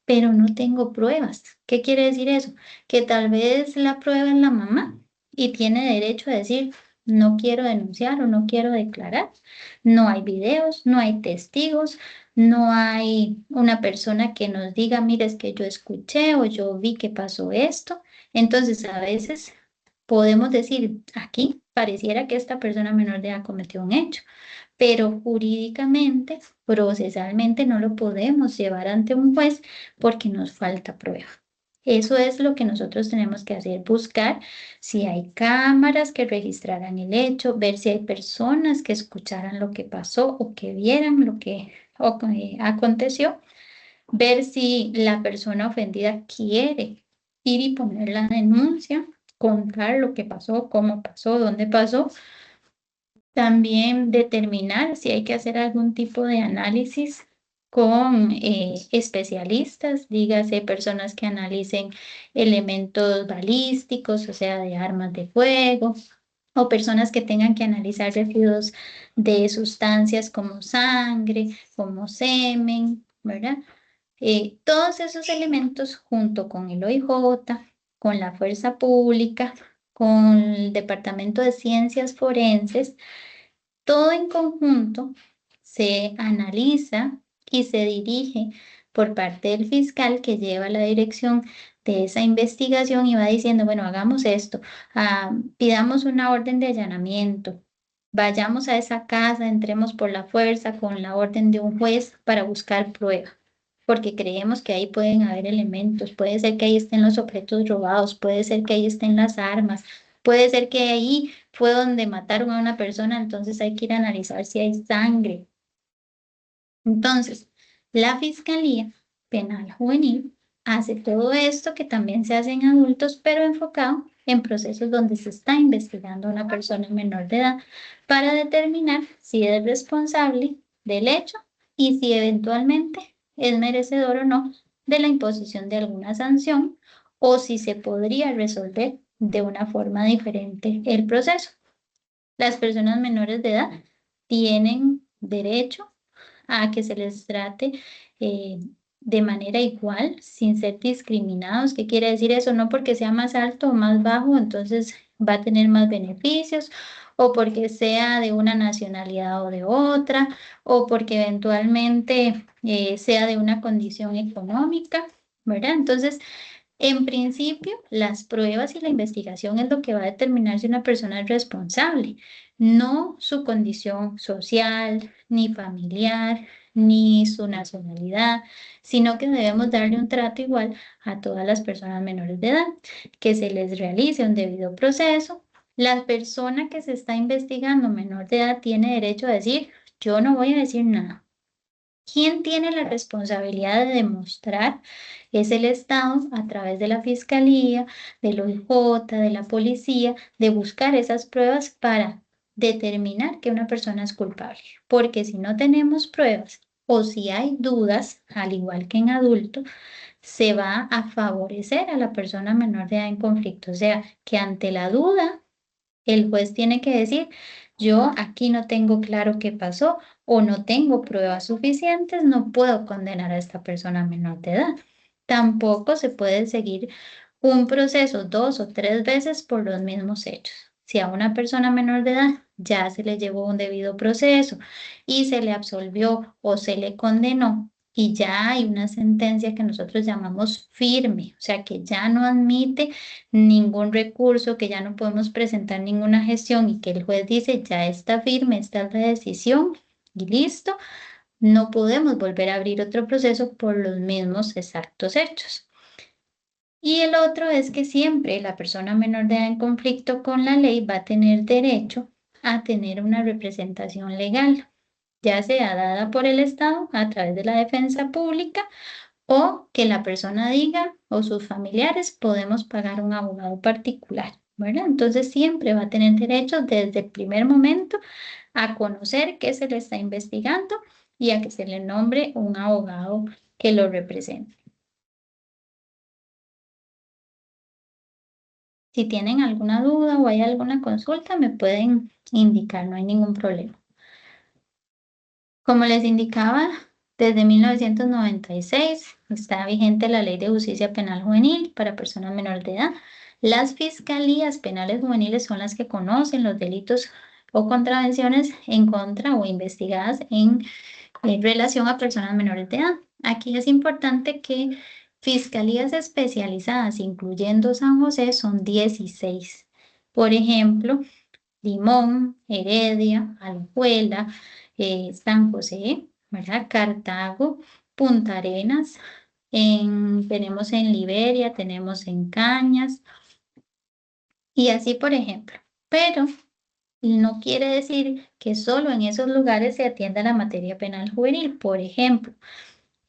pero no tengo pruebas. ¿Qué quiere decir eso? Que tal vez la prueba es la mamá y tiene derecho a decir, no quiero denunciar o no quiero declarar. No hay videos, no hay testigos, no hay una persona que nos diga, mire, es que yo escuché o yo vi que pasó esto. Entonces, a veces podemos decir, aquí pareciera que esta persona menor de edad cometió un hecho, pero jurídicamente, procesalmente no lo podemos llevar ante un juez porque nos falta prueba. Eso es lo que nosotros tenemos que hacer, buscar si hay cámaras que registraran el hecho, ver si hay personas que escucharan lo que pasó o que vieran lo que aconteció, ver si la persona ofendida quiere ir y poner la denuncia, contar lo que pasó, cómo pasó, dónde pasó. También determinar si hay que hacer algún tipo de análisis con especialistas, dígase personas que analicen elementos balísticos, o sea, de armas de fuego, o personas que tengan que analizar residuos de sustancias como sangre, como semen, ¿verdad? Todos esos elementos junto con el OIJ, con la fuerza pública, con el Departamento de Ciencias Forenses, todo en conjunto se analiza y se dirige por parte del fiscal que lleva la dirección de esa investigación y va diciendo, bueno, hagamos esto, pidamos una orden de allanamiento, vayamos a esa casa, entremos por la fuerza con la orden de un juez para buscar prueba, porque creemos que ahí pueden haber elementos, puede ser que ahí estén los objetos robados, puede ser que ahí estén las armas, puede ser que ahí fue donde mataron a una persona, entonces hay que ir a analizar si hay sangre. Entonces, la Fiscalía Penal Juvenil hace todo esto que también se hace en adultos, pero enfocado en procesos donde se está investigando a una persona menor de edad para determinar si es responsable del hecho y si eventualmente es merecedor o no de la imposición de alguna sanción o si se podría resolver de una forma diferente el proceso. Las personas menores de edad tienen derecho a que se les trate de manera igual, sin ser discriminados. ¿Qué quiere decir eso? No porque sea más alto o más bajo, entonces va a tener más beneficios, o porque sea de una nacionalidad o de otra, o porque eventualmente sea de una condición económica, ¿verdad? Entonces, en principio, las pruebas y la investigación es lo que va a determinar si una persona es responsable, no su condición social, ni familiar, ni su nacionalidad, sino que debemos darle un trato igual a todas las personas menores de edad, que se les realice un debido proceso. La persona que se está investigando menor de edad tiene derecho a decir, yo no voy a decir nada. ¿Quién tiene la responsabilidad de demostrar? Es el Estado a través de la Fiscalía, del OIJ, de la policía, de buscar esas pruebas para determinar que una persona es culpable. Porque si no tenemos pruebas o si hay dudas, al igual que en adulto, se va a favorecer a la persona menor de edad en conflicto. O sea, que ante la duda el juez tiene que decir, yo aquí no tengo claro qué pasó o no tengo pruebas suficientes, no puedo condenar a esta persona menor de edad. Tampoco se puede seguir un proceso 2 o 3 veces por los mismos hechos. Si a una persona menor de edad ya se le llevó un debido proceso y se le absolvió o se le condenó, y ya hay una sentencia que nosotros llamamos firme, o sea, que ya no admite ningún recurso, que ya no podemos presentar ninguna gestión y que el juez dice ya está firme, esta es la decisión y listo, no podemos volver a abrir otro proceso por los mismos exactos hechos. Y el otro es que siempre la persona menor de edad en conflicto con la ley va a tener derecho a tener una representación legal, ya sea dada por el Estado a través de la defensa pública o que la persona diga o sus familiares podemos pagar un abogado particular, ¿verdad? Entonces siempre va a tener derecho desde el primer momento a conocer qué se le está investigando y a que se le nombre un abogado que lo represente. Si tienen alguna duda o hay alguna consulta, me pueden indicar, no hay ningún problema. Como les indicaba, desde 1996 está vigente la Ley de Justicia Penal Juvenil para personas menores de edad. Las fiscalías penales juveniles son las que conocen los delitos o contravenciones en contra o investigadas en relación a personas menores de edad. Aquí es importante que fiscalías especializadas, incluyendo San José, son 16. Por ejemplo, Limón, Heredia, Alajuela, San José, ¿verdad? Cartago, Punta Arenas, tenemos en Liberia, tenemos en Cañas, y así por ejemplo. Pero no quiere decir que solo en esos lugares se atienda la materia penal juvenil. Por ejemplo,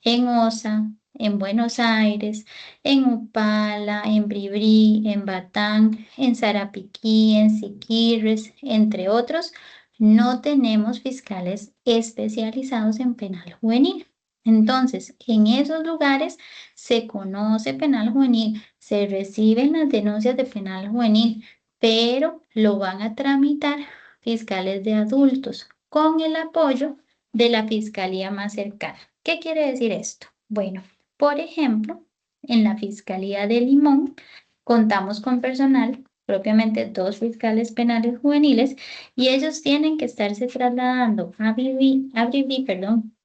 en Osa, en Buenos Aires, en Upala, en Bribri, en Batán, en Sarapiquí, en Siquirres, entre otros, no tenemos fiscales especializados en penal juvenil. Entonces, en esos lugares se conoce penal juvenil, se reciben las denuncias de penal juvenil, pero lo van a tramitar fiscales de adultos con el apoyo de la fiscalía más cercana. ¿Qué quiere decir esto? Bueno, por ejemplo, en la Fiscalía de Limón contamos con personal, propiamente 2 fiscales penales juveniles, y ellos tienen que estarse trasladando a Bribri,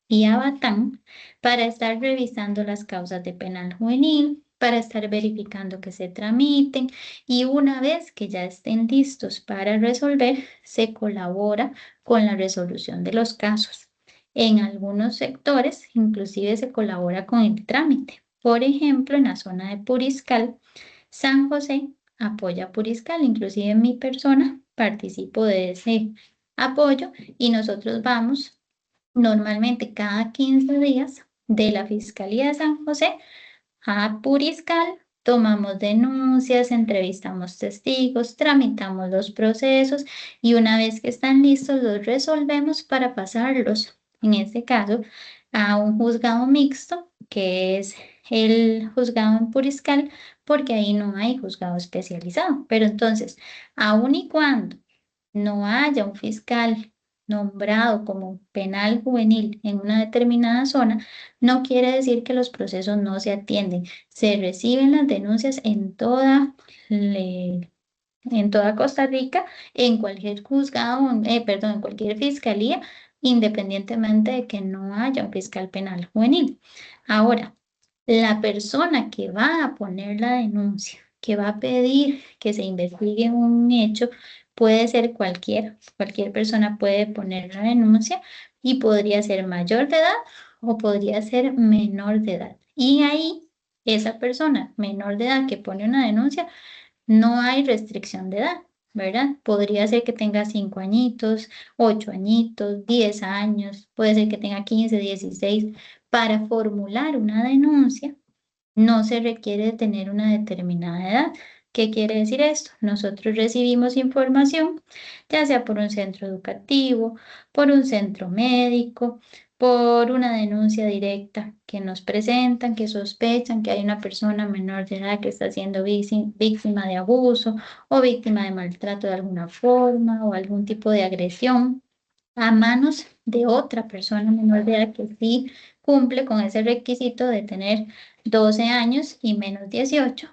y a Batán para estar revisando las causas de penal juvenil, para estar verificando que se tramiten, y una vez que ya estén listos para resolver, se colabora con la resolución de los casos. En algunos sectores, inclusive se colabora con el trámite. Por ejemplo, en la zona de Puriscal, San José apoya a Puriscal, inclusive en mi persona participo de ese apoyo y nosotros vamos normalmente cada 15 días de la Fiscalía de San José a Puriscal tomamos denuncias, entrevistamos testigos, tramitamos los procesos y una vez que están listos los resolvemos para pasarlos, en este caso, a un juzgado mixto, que es el juzgado en Puriscal, porque ahí no hay juzgado especializado. Pero entonces, aun y cuando no haya un fiscal nombrado como penal juvenil en una determinada zona, no quiere decir que los procesos no se atienden. Se reciben las denuncias en toda Costa Rica, en cualquier juzgado, perdón, en cualquier fiscalía, independientemente de que no haya un fiscal penal juvenil. Ahora, la persona que va a poner la denuncia, que va a pedir que se investigue un hecho, puede ser cualquier persona puede poner la denuncia y podría ser mayor de edad o podría ser menor de edad. Y ahí, esa persona menor de edad que pone una denuncia, no hay restricción de edad, ¿verdad? Podría ser que tenga 5 añitos, 8 añitos, 10 años, puede ser que tenga 15, 16. Para formular una denuncia, no se requiere de tener una determinada edad. ¿Qué quiere decir esto? Nosotros recibimos información, ya sea por un centro educativo, por un centro médico, por una denuncia directa que nos presentan, que sospechan que hay una persona menor de edad que está siendo víctima de abuso o víctima de maltrato de alguna forma o algún tipo de agresión a manos de otra persona menor de edad que sí cumple con ese requisito de tener 12 años y menos 18.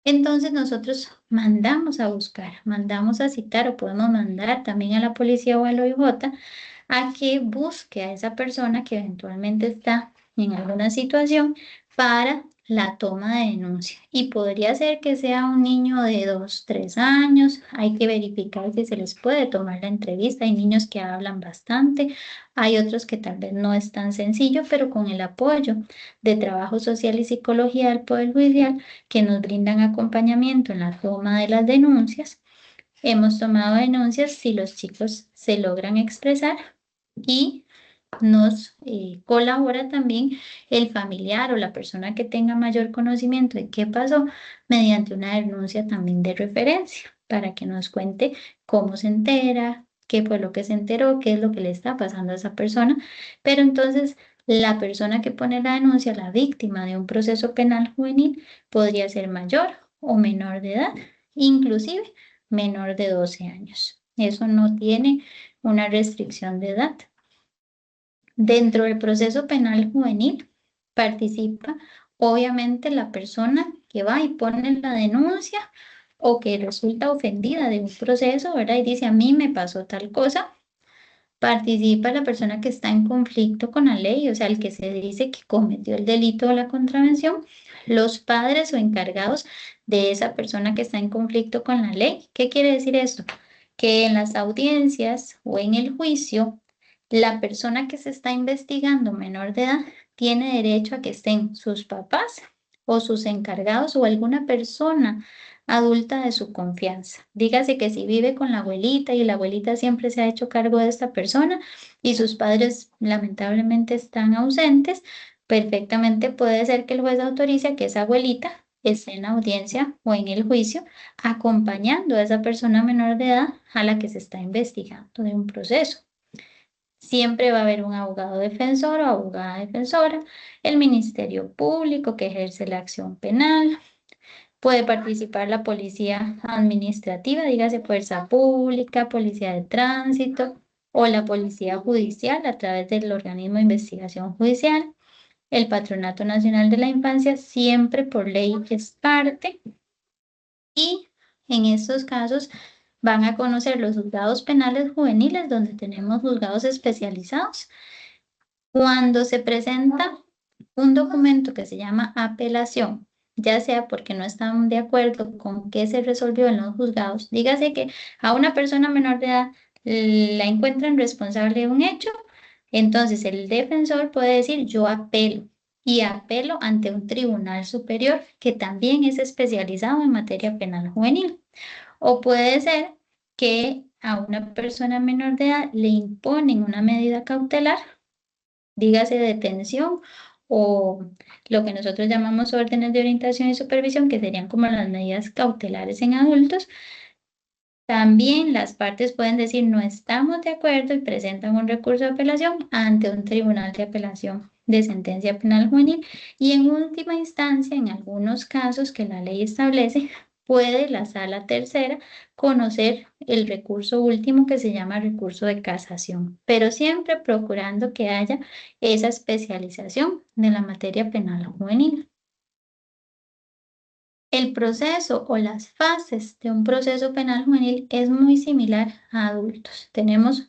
Entonces nosotros mandamos a buscar, mandamos a citar o podemos mandar también a la policía o al OIJ a que busque a esa persona que eventualmente está en alguna situación para la toma de denuncia. Y podría ser que sea un niño de 2, 3 años. Hay que verificar si se les puede tomar la entrevista. Hay niños que hablan bastante. Hay otros que tal vez no es tan sencillo, pero con el apoyo de trabajo social y psicología del Poder Judicial, que nos brindan acompañamiento en la toma de las denuncias. Hemos tomado denuncias si los chicos se logran expresar y nos colabora también el familiar o la persona que tenga mayor conocimiento de qué pasó mediante una denuncia también de referencia para que nos cuente cómo se entera, qué fue lo que se enteró, qué es lo que le está pasando a esa persona. Pero entonces la persona que pone la denuncia, la víctima de un proceso penal juvenil, podría ser mayor o menor de edad, inclusive menor de 12 años. Eso no tiene una restricción de edad. Dentro del proceso penal juvenil participa obviamente la persona que va y pone la denuncia o que resulta ofendida de un proceso, ¿verdad? Y dice, a mí me pasó tal cosa. Participa la persona que está en conflicto con la ley, o sea, el que se dice que cometió el delito o la contravención, los padres o encargados de esa persona que está en conflicto con la ley. ¿Qué quiere decir esto? Que en las audiencias o en el juicio, la persona que se está investigando menor de edad tiene derecho a que estén sus papás o sus encargados o alguna persona adulta de su confianza. Dígase que si vive con la abuelita y la abuelita siempre se ha hecho cargo de esta persona y sus padres lamentablemente están ausentes, perfectamente puede ser que el juez autorice a que esa abuelita esté en la audiencia o en el juicio acompañando a esa persona menor de edad a la que se está investigando de un proceso. Siempre va a haber un abogado defensor o abogada defensora, el Ministerio Público que ejerce la acción penal. Puede participar la policía administrativa, dígase fuerza pública, policía de tránsito o la policía judicial a través del organismo de investigación judicial. El Patronato Nacional de la Infancia siempre por ley es parte y en estos casos van a conocer los juzgados penales juveniles donde tenemos juzgados especializados. Cuando se presenta un documento que se llama apelación, ya sea porque no están de acuerdo con qué se resolvió en los juzgados, dígase que a una persona menor de edad la encuentran responsable de un hecho, entonces el defensor puede decir yo apelo y apelo ante un tribunal superior que también es especializado en materia penal juvenil. O puede ser que a una persona menor de edad le imponen una medida cautelar, dígase detención o lo que nosotros llamamos órdenes de orientación y supervisión, que serían como las medidas cautelares en adultos. También las partes pueden decir no estamos de acuerdo y presentan un recurso de apelación ante un tribunal de apelación de sentencia penal juvenil, y en última instancia, en algunos casos que la ley establece, puede la sala tercera conocer el recurso último, que se llama recurso de casación, pero siempre procurando que haya esa especialización de la materia penal juvenil. El proceso o las fases de un proceso penal juvenil es muy similar a adultos. Tenemos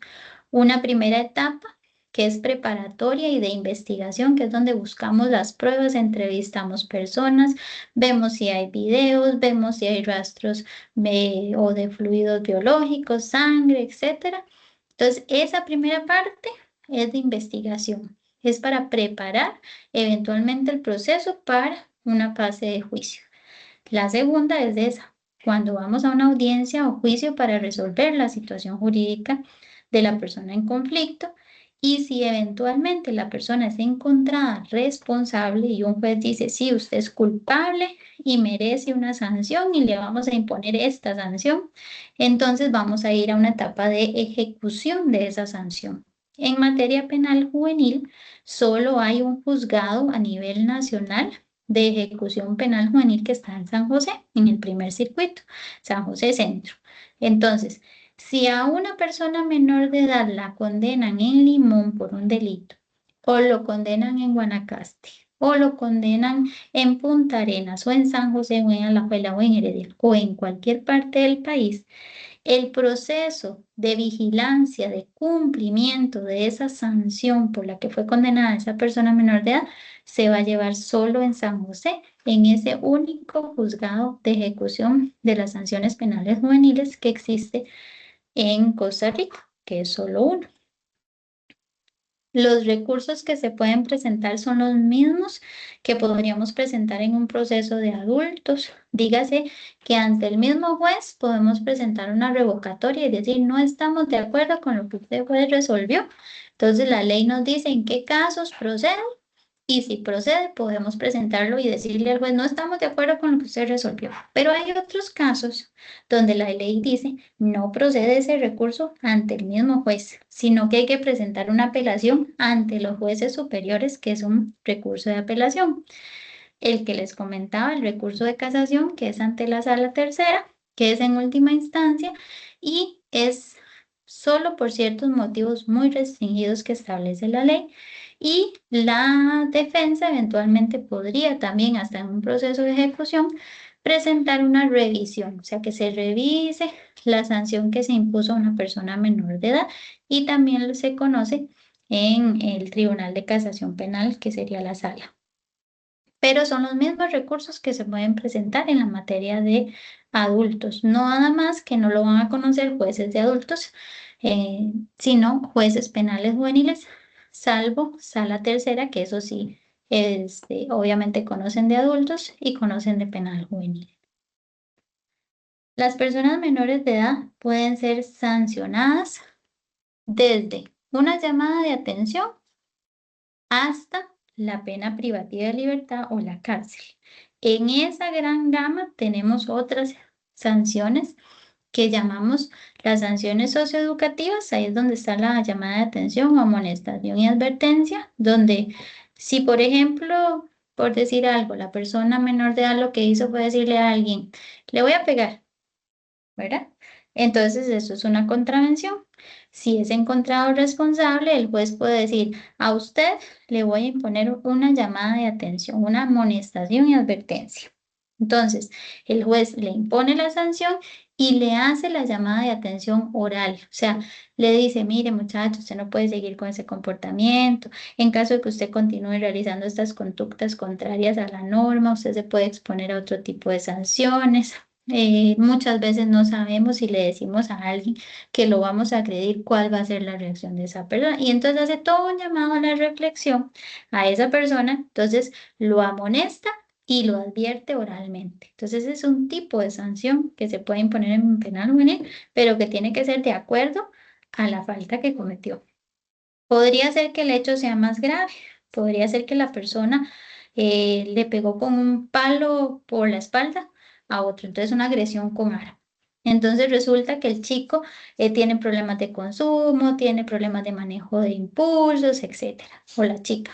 una primera etapa que es preparatoria y de investigación, que es donde buscamos las pruebas, entrevistamos personas, vemos si hay videos, vemos si hay rastros o de fluidos biológicos, sangre, etc. Entonces, esa primera parte es de investigación. Es para preparar eventualmente el proceso para una fase de juicio. La segunda es esa, cuando vamos a una audiencia o juicio para resolver la situación jurídica de la persona en conflicto, y si eventualmente la persona es encontrada responsable y un juez dice, sí, usted es culpable y merece una sanción y le vamos a imponer esta sanción, entonces vamos a ir a una etapa de ejecución de esa sanción. En materia penal juvenil, solo hay un juzgado a nivel nacional de ejecución penal juvenil que está en San José, en el primer circuito, San José Centro. Entonces, si a una persona menor de edad la condenan en Limón por un delito, o lo condenan en Guanacaste, o lo condenan en Punta Arenas, o en San José, o en Alajuela, o en Heredia, o en cualquier parte del país, el proceso de vigilancia, de cumplimiento de esa sanción por la que fue condenada esa persona menor de edad, se va a llevar solo en San José, en ese único juzgado de ejecución de las sanciones penales juveniles que existe en Costa Rica, que es solo uno. Los recursos que se pueden presentar son los mismos que podríamos presentar en un proceso de adultos. Dígase que ante el mismo juez podemos presentar una revocatoria y decir no estamos de acuerdo con lo que usted juez resolvió. Entonces la ley nos dice en qué casos procede, y si procede podemos presentarlo y decirle al juez no estamos de acuerdo con lo que usted resolvió. Pero hay otros casos donde la ley dice no procede ese recurso ante el mismo juez, sino que hay que presentar una apelación ante los jueces superiores, que es un recurso de apelación. El que les comentaba, el recurso de casación, que es ante la sala tercera, que es en última instancia y es solo por ciertos motivos muy restringidos que establece la ley. Y la defensa eventualmente podría también, hasta en un proceso de ejecución, presentar una revisión, o sea, que se revise la sanción que se impuso a una persona menor de edad, y también se conoce en el Tribunal de Casación Penal, que sería la sala. Pero son los mismos recursos que se pueden presentar en la materia de adultos, no nada más que no lo van a conocer jueces de adultos, sino jueces penales juveniles, salvo sala tercera, que eso sí, obviamente conocen de adultos y conocen de penal juvenil. Las personas menores de edad pueden ser sancionadas desde una llamada de atención hasta la pena privativa de libertad o la cárcel. En esa gran gama tenemos otras sanciones que llamamos las sanciones socioeducativas. Ahí es donde está la llamada de atención o amonestación y advertencia, donde si, por ejemplo, por decir algo, la persona menor de edad lo que hizo fue decirle a alguien, le voy a pegar, ¿verdad? Entonces eso es una contravención. Si es encontrado responsable, el juez puede decir, a usted le voy a imponer una llamada de atención, una amonestación y advertencia. Entonces, el juez le impone la sanción y le hace la llamada de atención oral. O sea, le dice, mire muchacho, usted no puede seguir con ese comportamiento. En caso de que usted continúe realizando estas conductas contrarias a la norma, usted se puede exponer a otro tipo de sanciones. Muchas veces no sabemos si le decimos a alguien que lo vamos a agredir, cuál va a ser la reacción de esa persona. Y entonces hace todo un llamado a la reflexión a esa persona, entonces lo amonesta y lo advierte oralmente. Entonces es un tipo de sanción que se puede imponer en penal juvenil, pero que tiene que ser de acuerdo a la falta que cometió. Podría ser que el hecho sea más grave. Podría ser que la persona le pegó con un palo por la espalda a otro, entonces una agresión con arma. Entonces resulta que el chico tiene problemas de consumo, tiene problemas de manejo de impulsos, etcétera, o la chica.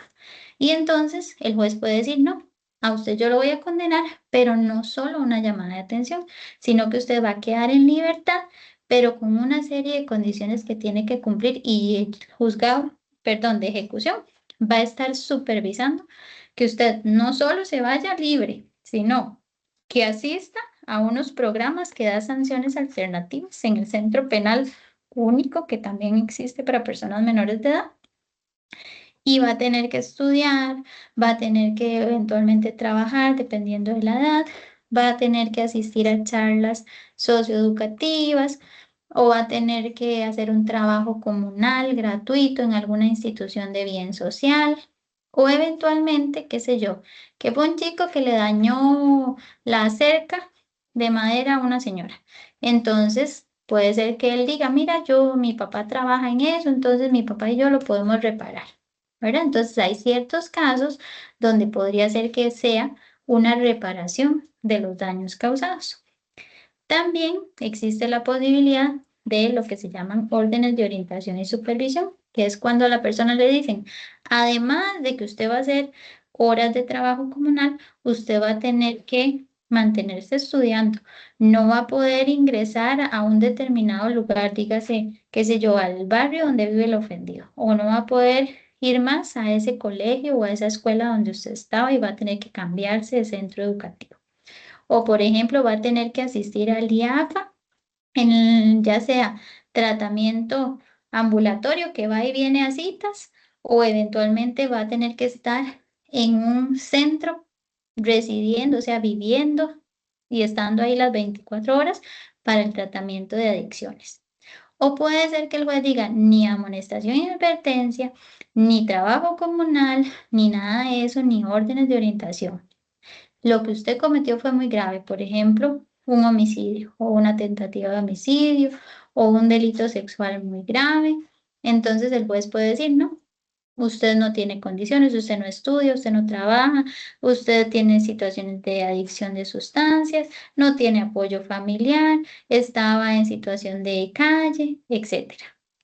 Y entonces el juez puede decir, no, a usted yo lo voy a condenar, pero no solo una llamada de atención, sino que usted va a quedar en libertad, pero con una serie de condiciones que tiene que cumplir y el juzgado, perdón, de ejecución va a estar supervisando que usted no solo se vaya libre, sino que asista a unos programas que da sanciones alternativas en el centro penal único que también existe para personas menores de edad. Y va a tener que estudiar, va a tener que eventualmente trabajar dependiendo de la edad, va a tener que asistir a charlas socioeducativas o va a tener que hacer un trabajo comunal gratuito en alguna institución de bien social o eventualmente, qué sé yo, que fue un chico que le dañó la cerca de madera a una señora. Entonces, puede ser que él diga, mira, mi papá trabaja en eso, entonces mi papá y yo lo podemos reparar. ¿Verdad? Entonces hay ciertos casos donde podría ser que sea una reparación de los daños causados. También existe la posibilidad de lo que se llaman órdenes de orientación y supervisión, que es cuando a la persona le dicen, además de que usted va a hacer horas de trabajo comunal, usted va a tener que mantenerse estudiando. No va a poder ingresar a un determinado lugar, dígase, qué sé yo, al barrio donde vive el ofendido, o no va a poder ir más a ese colegio o a esa escuela donde usted estaba y va a tener que cambiarse de centro educativo. O, por ejemplo, va a tener que asistir al IAFA, ya sea tratamiento ambulatorio que va y viene a citas, o eventualmente va a tener que estar en un centro residiendo, o sea, viviendo y estando ahí las 24 horas para el tratamiento de adicciones. O puede ser que el juez diga ni amonestación y advertencia, ni trabajo comunal, ni nada de eso, ni órdenes de orientación. Lo que usted cometió fue muy grave, por ejemplo, un homicidio o una tentativa de homicidio o un delito sexual muy grave. Entonces el juez puede decir, no, usted no tiene condiciones, usted no estudia, usted no trabaja, usted tiene situaciones de adicción de sustancias, no tiene apoyo familiar, estaba en situación de calle, etc.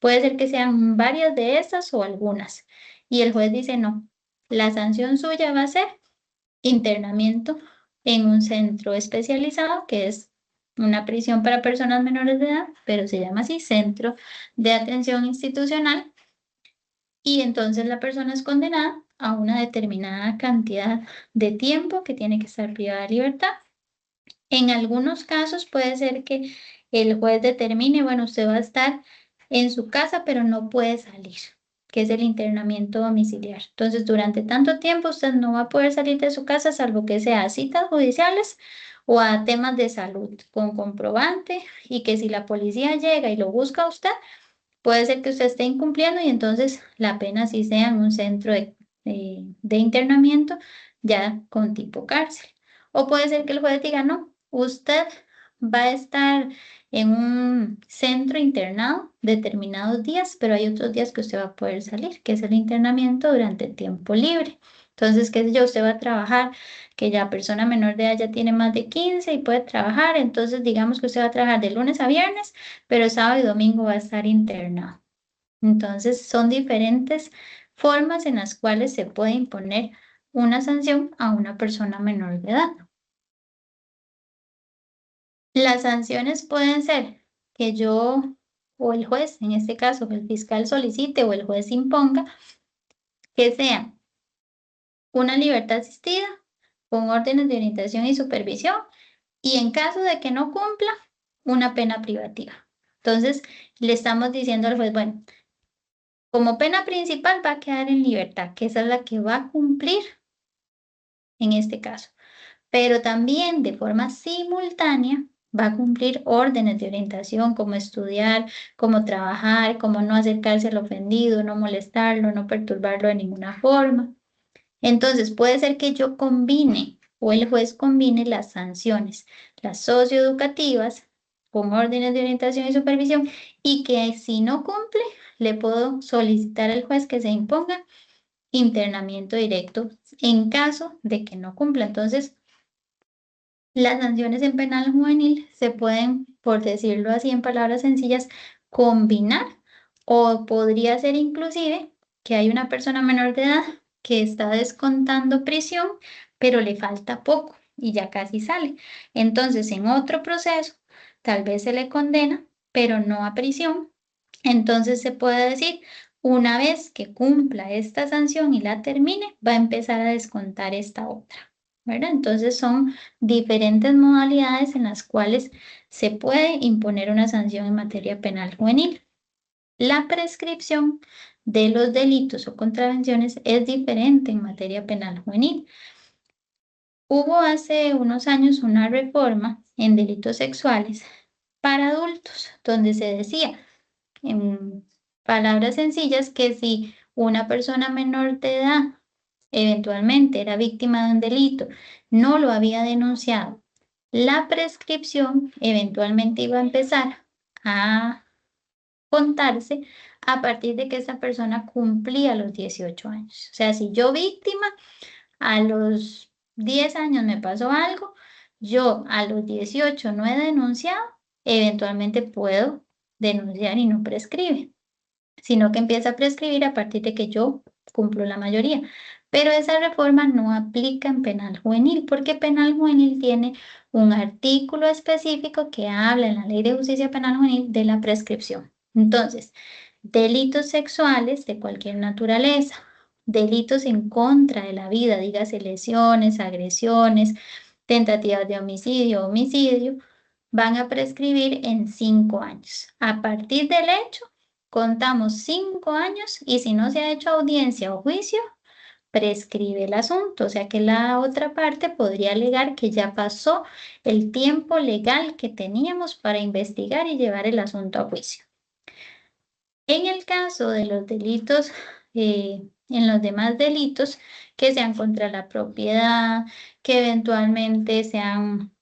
Puede ser que sean varias de estas o algunas. Y el juez dice, no, la sanción suya va a ser internamiento en un centro especializado que es una prisión para personas menores de edad, pero se llama así, Centro de Atención Institucional, y entonces la persona es condenada a una determinada cantidad de tiempo que tiene que estar privada de libertad. En algunos casos puede ser que el juez determine, bueno, usted va a estar en su casa, pero no puede salir, que es el internamiento domiciliar. Entonces, durante tanto tiempo usted no va a poder salir de su casa, salvo que sea a citas judiciales o a temas de salud con comprobante, y que si la policía llega y lo busca a usted, puede ser que usted esté incumpliendo y entonces la pena sí sea en un centro de internamiento ya con tipo cárcel. O puede ser que el juez diga, no, usted va a estar en un centro internado determinados días, pero hay otros días que usted va a poder salir, que es el internamiento durante el tiempo libre. Entonces, qué sé yo, usted va a trabajar, que ya persona menor de edad ya tiene más de 15 y puede trabajar, entonces digamos que usted va a trabajar de lunes a viernes, pero sábado y domingo va a estar internado. Entonces, son diferentes formas en las cuales se puede imponer una sanción a una persona menor de edad. Las sanciones pueden ser que yo o el juez, en este caso el fiscal solicite o el juez imponga, que sea una libertad asistida con órdenes de orientación y supervisión, y en caso de que no cumpla, una pena privativa. Entonces, le estamos diciendo al juez, bueno, como pena principal va a quedar en libertad, que esa es la que va a cumplir en este caso, pero también de forma simultánea va a cumplir órdenes de orientación, como estudiar, como trabajar, como no acercarse al ofendido, no molestarlo, no perturbarlo de ninguna forma. Entonces, puede ser que yo combine o el juez combine las sanciones, las socioeducativas, con órdenes de orientación y supervisión, y que si no cumple, le puedo solicitar al juez que se imponga internamiento directo en caso de que no cumpla. Entonces, las sanciones en penal juvenil se pueden, por decirlo así en palabras sencillas, combinar, o podría ser inclusive que hay una persona menor de edad que está descontando prisión, pero le falta poco y ya casi sale. Entonces, en otro proceso, tal vez se le condena, pero no a prisión. Entonces se puede decir, una vez que cumpla esta sanción y la termine, va a empezar a descontar esta otra, ¿verdad? Entonces son diferentes modalidades en las cuales se puede imponer una sanción en materia penal juvenil. La prescripción de los delitos o contravenciones es diferente en materia penal juvenil. Hubo hace unos años una reforma en delitos sexuales para adultos, donde se decía, en palabras sencillas, que si una persona menor de edad eventualmente era víctima de un delito, no lo había denunciado, la prescripción eventualmente iba a empezar a contarse a partir de que esa persona cumplía los 18 años. O sea, si yo víctima a los 10 años me pasó algo, yo a los 18 no he denunciado, eventualmente puedo denunciar y no prescribe, sino que empieza a prescribir a partir de que yo cumplo la mayoría. Pero esa reforma no aplica en penal juvenil, porque penal juvenil tiene un artículo específico que habla en la Ley de Justicia Penal Juvenil de la prescripción. Entonces, delitos sexuales de cualquier naturaleza, delitos en contra de la vida, dígase lesiones, agresiones, tentativas de homicidio, homicidio, van a prescribir en 5 años. A partir del hecho, contamos 5 años y si no se ha hecho audiencia o juicio, prescribe el asunto. O sea que la otra parte podría alegar que ya pasó el tiempo legal que teníamos para investigar y llevar el asunto a juicio. En el caso de los delitos, en los demás delitos que sean contra la propiedad, que eventualmente sean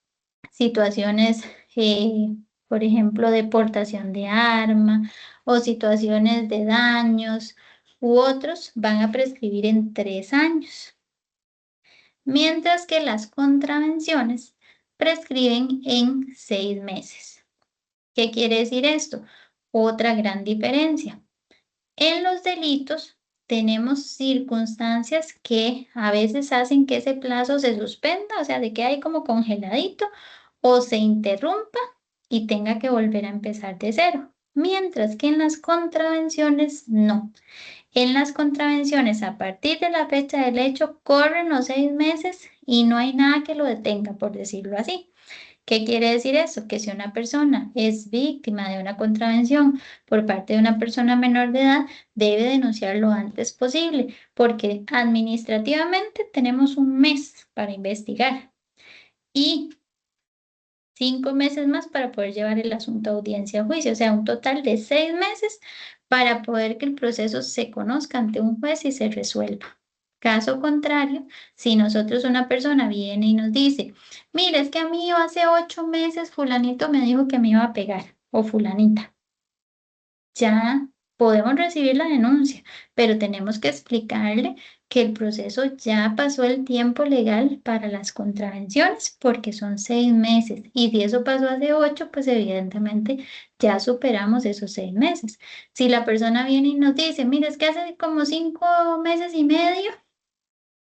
situaciones, por ejemplo, de portación de arma o situaciones de daños u otros, van a prescribir en 3 años, mientras que las contravenciones prescriben en 6 meses. ¿Qué quiere decir esto? Otra gran diferencia. En los delitos tenemos circunstancias que a veces hacen que ese plazo se suspenda, o sea, de que hay como congeladito o se interrumpa y tenga que volver a empezar de cero. Mientras que en las contravenciones no. En las contravenciones, a partir de la fecha del hecho, corren los 6 meses y no hay nada que lo detenga, por decirlo así. ¿Qué quiere decir eso? Que si una persona es víctima de una contravención por parte de una persona menor de edad, debe denunciar lo antes posible, porque administrativamente tenemos un mes para investigar y 5 meses más para poder llevar el asunto a audiencia a juicio, o sea, un total de 6 meses para poder que el proceso se conozca ante un juez y se resuelva. Caso contrario, si nosotros una persona viene y nos dice, mire, es que a mí hace 8 meses fulanito me dijo que me iba a pegar, o fulanita, ya podemos recibir la denuncia, pero tenemos que explicarle que el proceso ya pasó el tiempo legal para las contravenciones porque son 6 meses y si eso pasó hace 8, pues evidentemente ya superamos esos 6 meses. Si la persona viene y nos dice, mire, es que hace como 5 meses y medio,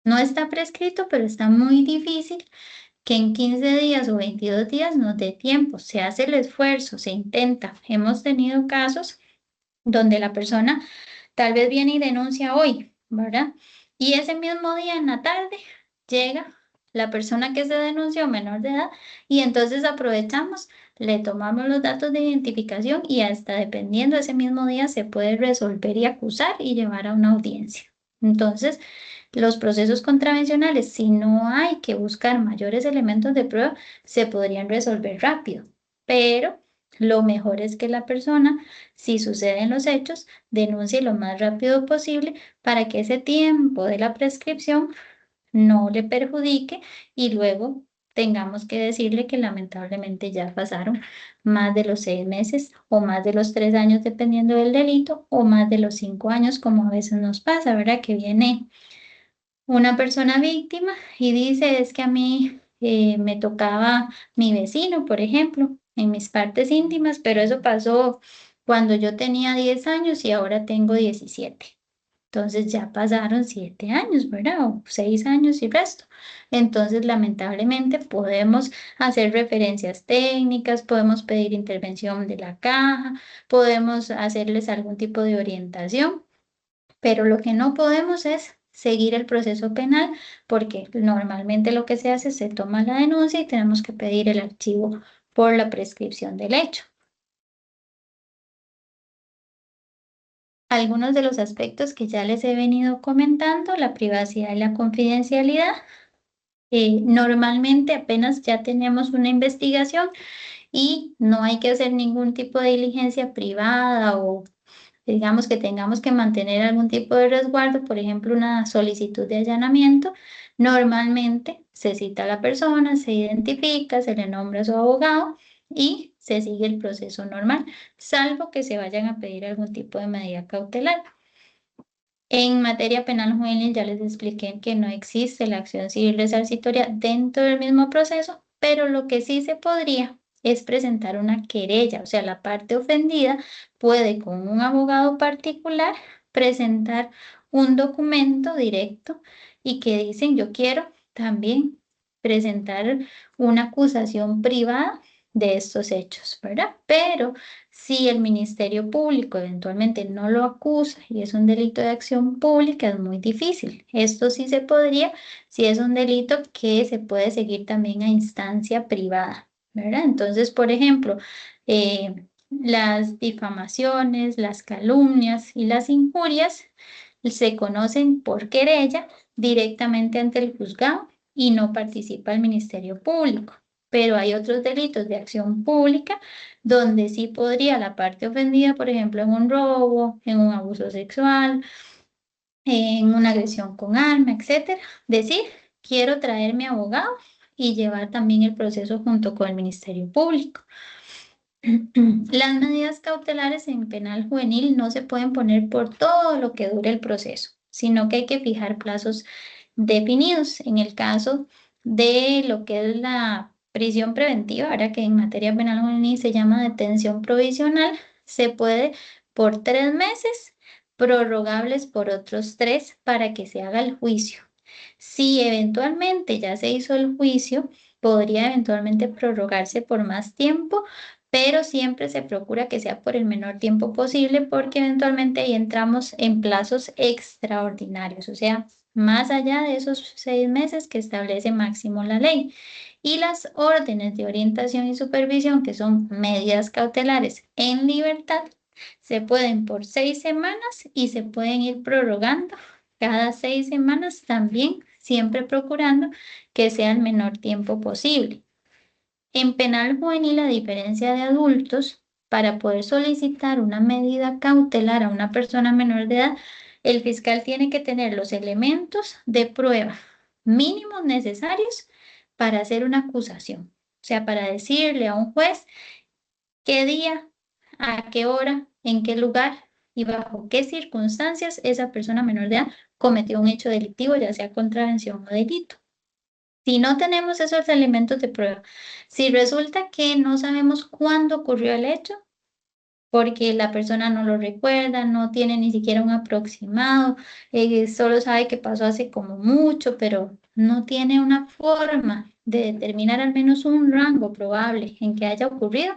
no está prescrito, pero está muy difícil que en 15 días o 22 días nos dé tiempo. Se hace el esfuerzo, se intenta. Hemos tenido casos donde la persona tal vez viene y denuncia hoy, ¿verdad? Y ese mismo día en la tarde llega la persona que se denunció menor de edad y entonces aprovechamos, le tomamos los datos de identificación y hasta dependiendo ese mismo día se puede resolver y acusar y llevar a una audiencia. Entonces, los procesos contravencionales, si no hay que buscar mayores elementos de prueba, se podrían resolver rápido, pero lo mejor es que la persona, si suceden los hechos, denuncie lo más rápido posible para que ese tiempo de la prescripción no le perjudique y luego tengamos que decirle que lamentablemente ya pasaron más de los 6 meses o más de los 3 años, dependiendo del delito, o más de los 5 años, como a veces nos pasa, ¿verdad? Que viene una persona víctima y dice, es que a mí me tocaba mi vecino, por ejemplo, en mis partes íntimas, pero eso pasó cuando yo tenía 10 años y ahora tengo 17. Entonces ya pasaron 7 años, ¿verdad? O 6 años y resto. Entonces, lamentablemente, podemos hacer referencias técnicas, podemos pedir intervención de la caja, podemos hacerles algún tipo de orientación, pero lo que no podemos es seguir el proceso penal, porque normalmente lo que se hace es se toma la denuncia y tenemos que pedir el archivo por la prescripción del hecho. Algunos de los aspectos que ya les he venido comentando, la privacidad y la confidencialidad. Normalmente apenas ya tenemos una investigación y no hay que hacer ningún tipo de diligencia privada o digamos que tengamos que mantener algún tipo de resguardo, por ejemplo, una solicitud de allanamiento. Normalmente se cita a la persona, se identifica, se le nombra a su abogado y se sigue el proceso normal, salvo que se vayan a pedir algún tipo de medida cautelar. En materia penal juvenil ya les expliqué que no existe la acción civil resarcitoria dentro del mismo proceso, pero lo que sí se podría es presentar una querella, o sea, la parte ofendida puede con un abogado particular presentar un documento directo y que dicen yo quiero también presentar una acusación privada de estos hechos, ¿verdad? Pero si el Ministerio Público eventualmente no lo acusa y es un delito de acción pública, es muy difícil. Esto sí se podría si es un delito que se puede seguir también a instancia privada, ¿verdad? Entonces, por ejemplo, las difamaciones, las calumnias y las injurias se conocen por querella directamente ante el juzgado y no participa el Ministerio Público. Pero hay otros delitos de acción pública donde sí podría la parte ofendida, por ejemplo, en un robo, en un abuso sexual, en una agresión con arma, etcétera, decir, quiero traer mi abogado y llevar también el proceso junto con el Ministerio Público. Las medidas cautelares en penal juvenil no se pueden poner por todo lo que dure el proceso, sino que hay que fijar plazos definidos. En el caso de lo que es la prisión preventiva, ahora que en materia penal juvenil se llama detención provisional, se puede por 3 meses, prorrogables por otros 3 para que se haga el juicio. Si eventualmente ya se hizo el juicio, podría eventualmente prorrogarse por más tiempo, pero siempre se procura que sea por el menor tiempo posible porque eventualmente ahí entramos en plazos extraordinarios, o sea, más allá de esos 6 meses que establece máximo la ley. Y las órdenes de orientación y supervisión, que son medidas cautelares en libertad, se pueden por 6 semanas y se pueden ir prorrogando cada 6 semanas también, siempre procurando que sea el menor tiempo posible. En penal juvenil, a diferencia de adultos, para poder solicitar una medida cautelar a una persona menor de edad, el fiscal tiene que tener los elementos de prueba mínimos necesarios para hacer una acusación. O sea, para decirle a un juez qué día, a qué hora, en qué lugar y bajo qué circunstancias esa persona menor de edad cometió un hecho delictivo, ya sea contravención o delito. Si no tenemos esos elementos de prueba, si resulta que no sabemos cuándo ocurrió el hecho, porque la persona no lo recuerda, no tiene ni siquiera un aproximado, solo sabe que pasó hace como mucho, pero no tiene una forma de determinar al menos un rango probable en que haya ocurrido,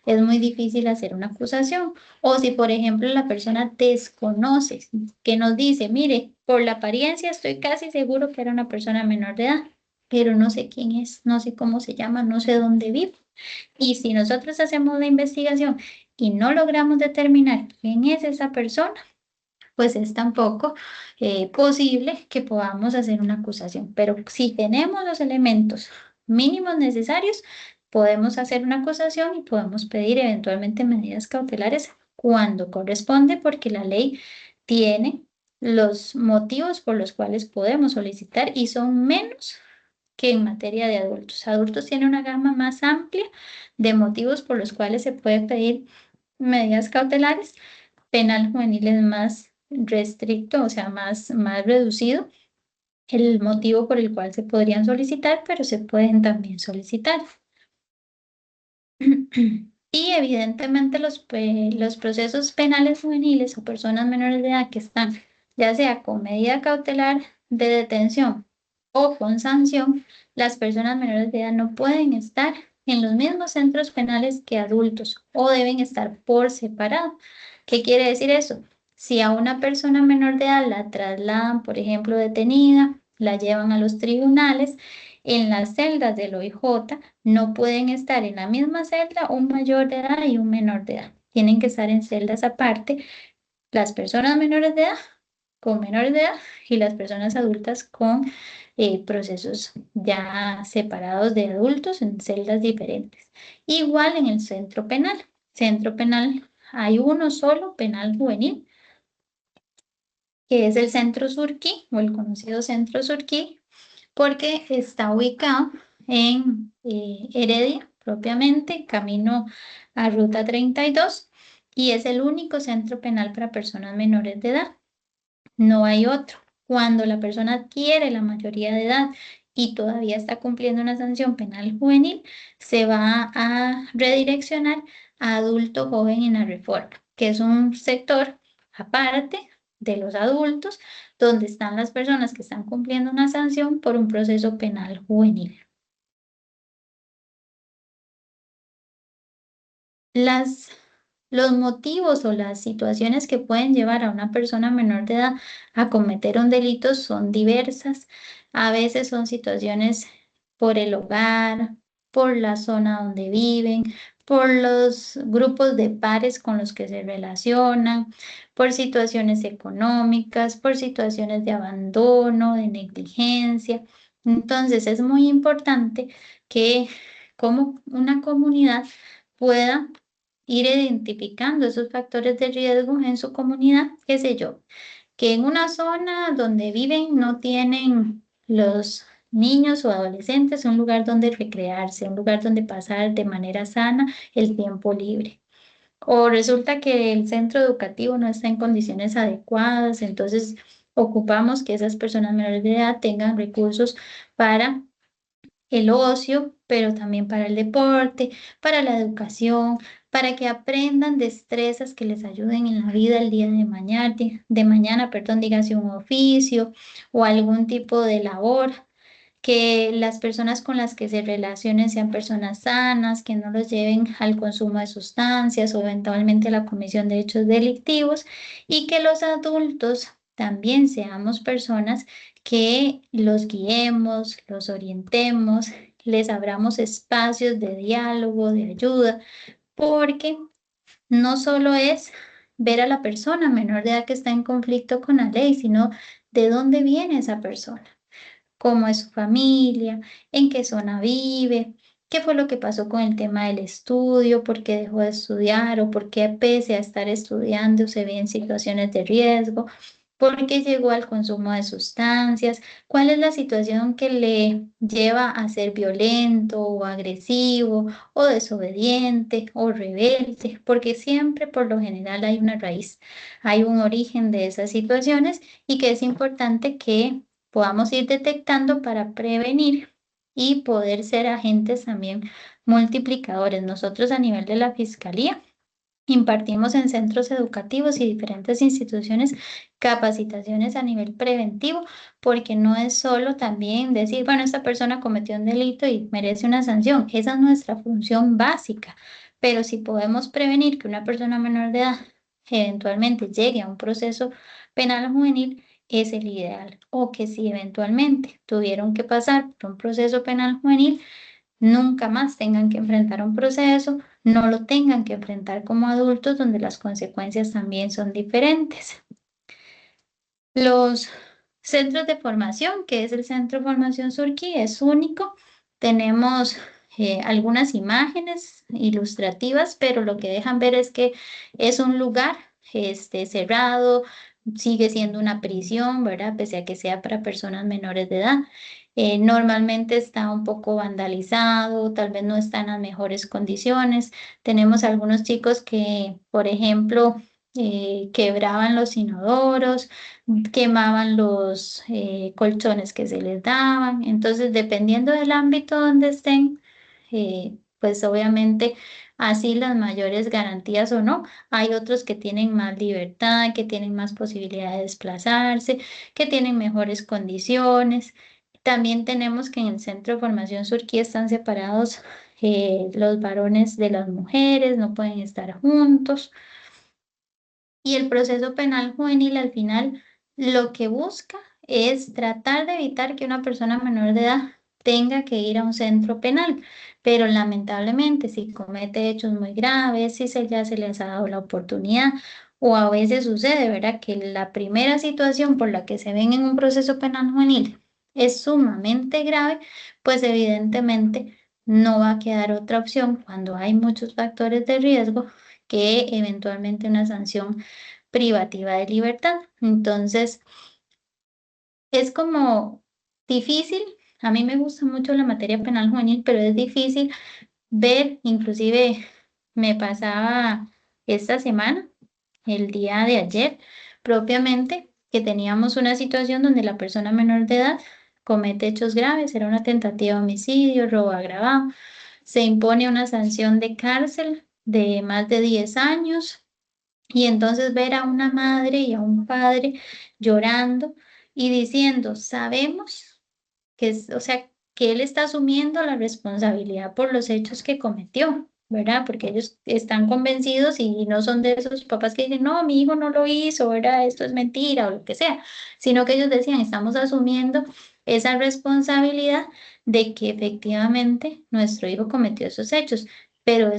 es muy difícil hacer una acusación. O si, por ejemplo, la persona desconoce, que nos dice, mire, por la apariencia estoy casi seguro que era una persona menor de edad, pero no sé quién es, no sé cómo se llama, no sé dónde vive. Y si nosotros hacemos la investigación y no logramos determinar quién es esa persona, pues es tampoco posible que podamos hacer una acusación. Pero si tenemos los elementos mínimos necesarios, podemos hacer una acusación y podemos pedir eventualmente medidas cautelares cuando corresponde, porque la ley tiene los motivos por los cuales podemos solicitar y son menos que en materia de adultos. Adultos tiene una gama más amplia de motivos por los cuales se puede pedir medidas cautelares. Penal juvenil es más restricto, o sea, más reducido el motivo por el cual se podrían solicitar, pero se pueden también solicitar. Y evidentemente los procesos penales juveniles o personas menores de edad que están ya sea con medida cautelar de detención o con sanción, las personas menores de edad no pueden estar en los mismos centros penales que adultos o deben estar por separado. ¿Qué quiere decir eso? Si a una persona menor de edad la trasladan, por ejemplo, detenida, la llevan a los tribunales, en las celdas del OIJ no pueden estar en la misma celda un mayor de edad y un menor de edad. Tienen que estar en celdas aparte las personas menores de edad con menores de edad y las personas adultas con procesos ya separados de adultos en celdas diferentes. Igual en el centro penal. Centro penal hay uno solo, penal juvenil, que es el Centro Surquí o el conocido Centro Surquí, porque está ubicado en Heredia, propiamente, camino a Ruta 32, y es el único centro penal para personas menores de edad. No hay otro. Cuando la persona adquiere la mayoría de edad y todavía está cumpliendo una sanción penal juvenil, se va a redireccionar a adulto joven en la reforma, que es un sector aparte de los adultos, donde están las personas que están cumpliendo una sanción por un proceso penal juvenil. Los motivos o las situaciones que pueden llevar a una persona menor de edad a cometer un delito son diversas. A veces son situaciones por el hogar, por la zona donde viven, por los grupos de pares con los que se relacionan, por situaciones económicas, por situaciones de abandono, de negligencia. Entonces es muy importante que como una comunidad pueda ir identificando esos factores de riesgo en su comunidad, qué sé yo, que en una zona donde viven no tienen los niños o adolescentes un lugar donde recrearse, un lugar donde pasar de manera sana el tiempo libre. O resulta que el centro educativo no está en condiciones adecuadas, entonces ocupamos que esas personas menores de edad tengan recursos para el ocio, pero también para el deporte, para la educación, para que aprendan destrezas que les ayuden en la vida el día de mañana, perdón, dígase un oficio o algún tipo de labor, que las personas con las que se relacionen sean personas sanas, que no los lleven al consumo de sustancias o eventualmente a la comisión de hechos delictivos y que los adultos también seamos personas que los guiemos, los orientemos, les abramos espacios de diálogo, de ayuda, porque no solo es ver a la persona menor de edad que está en conflicto con la ley, sino de dónde viene esa persona, cómo es su familia, en qué zona vive, qué fue lo que pasó con el tema del estudio, por qué dejó de estudiar o por qué pese a estar estudiando se ve en situaciones de riesgo, por qué llegó al consumo de sustancias, cuál es la situación que le lleva a ser violento o agresivo o desobediente o rebelde, porque siempre por lo general hay una raíz, hay un origen de esas situaciones y que es importante que podamos ir detectando para prevenir y poder ser agentes también multiplicadores. Nosotros a nivel de la Fiscalía impartimos en centros educativos y diferentes instituciones capacitaciones a nivel preventivo, porque no es solo también decir, bueno, esta persona cometió un delito y merece una sanción. Esa es nuestra función básica, pero si podemos prevenir que una persona menor de edad eventualmente llegue a un proceso penal juvenil, es el ideal. O que si eventualmente tuvieron que pasar por un proceso penal juvenil, nunca más tengan que enfrentar un proceso, no lo tengan que enfrentar como adultos, donde las consecuencias también son diferentes. Los centros de formación, que es el Centro de Formación Surquí, es único. Tenemos algunas imágenes ilustrativas, pero lo que dejan ver es que es un lugar cerrado, sigue siendo una prisión, ¿verdad? Pese a que sea para personas menores de edad. Normalmente está un poco vandalizado, tal vez no está en las mejores condiciones. Tenemos algunos chicos que, por ejemplo, quebraban los inodoros, quemaban los colchones que se les daban. Entonces, dependiendo del ámbito donde estén, pues obviamente así las mayores garantías o no. Hay otros que tienen más libertad, que tienen más posibilidad de desplazarse, que tienen mejores condiciones. También tenemos que en el Centro de Formación Surquí están separados los varones de las mujeres, no pueden estar juntos. Y el proceso penal juvenil al final lo que busca es tratar de evitar que una persona menor de edad tenga que ir a un centro penal, pero lamentablemente si comete hechos muy graves, si ya se les ha dado la oportunidad, o a veces sucede, ¿verdad? Que la primera situación por la que se ven en un proceso penal juvenil es sumamente grave, pues evidentemente no va a quedar otra opción cuando hay muchos factores de riesgo que eventualmente una sanción privativa de libertad. Entonces, es como difícil, a mí me gusta mucho la materia penal juvenil, pero es difícil ver, inclusive me pasaba esta semana, el día de ayer, propiamente, que teníamos una situación donde la persona menor de edad comete hechos graves, era una tentativa de homicidio, robo agravado, se impone una sanción de cárcel de más de 10 años. Y entonces ver a una madre y a un padre llorando y diciendo, sabemos que o sea, que él está asumiendo la responsabilidad por los hechos que cometió, ¿verdad? Porque ellos están convencidos y no son de esos papás que dicen, no, mi hijo no lo hizo, ¿verdad? Esto es mentira o lo que sea, sino que ellos decían, estamos asumiendo esa responsabilidad de que efectivamente nuestro hijo cometió esos hechos, pero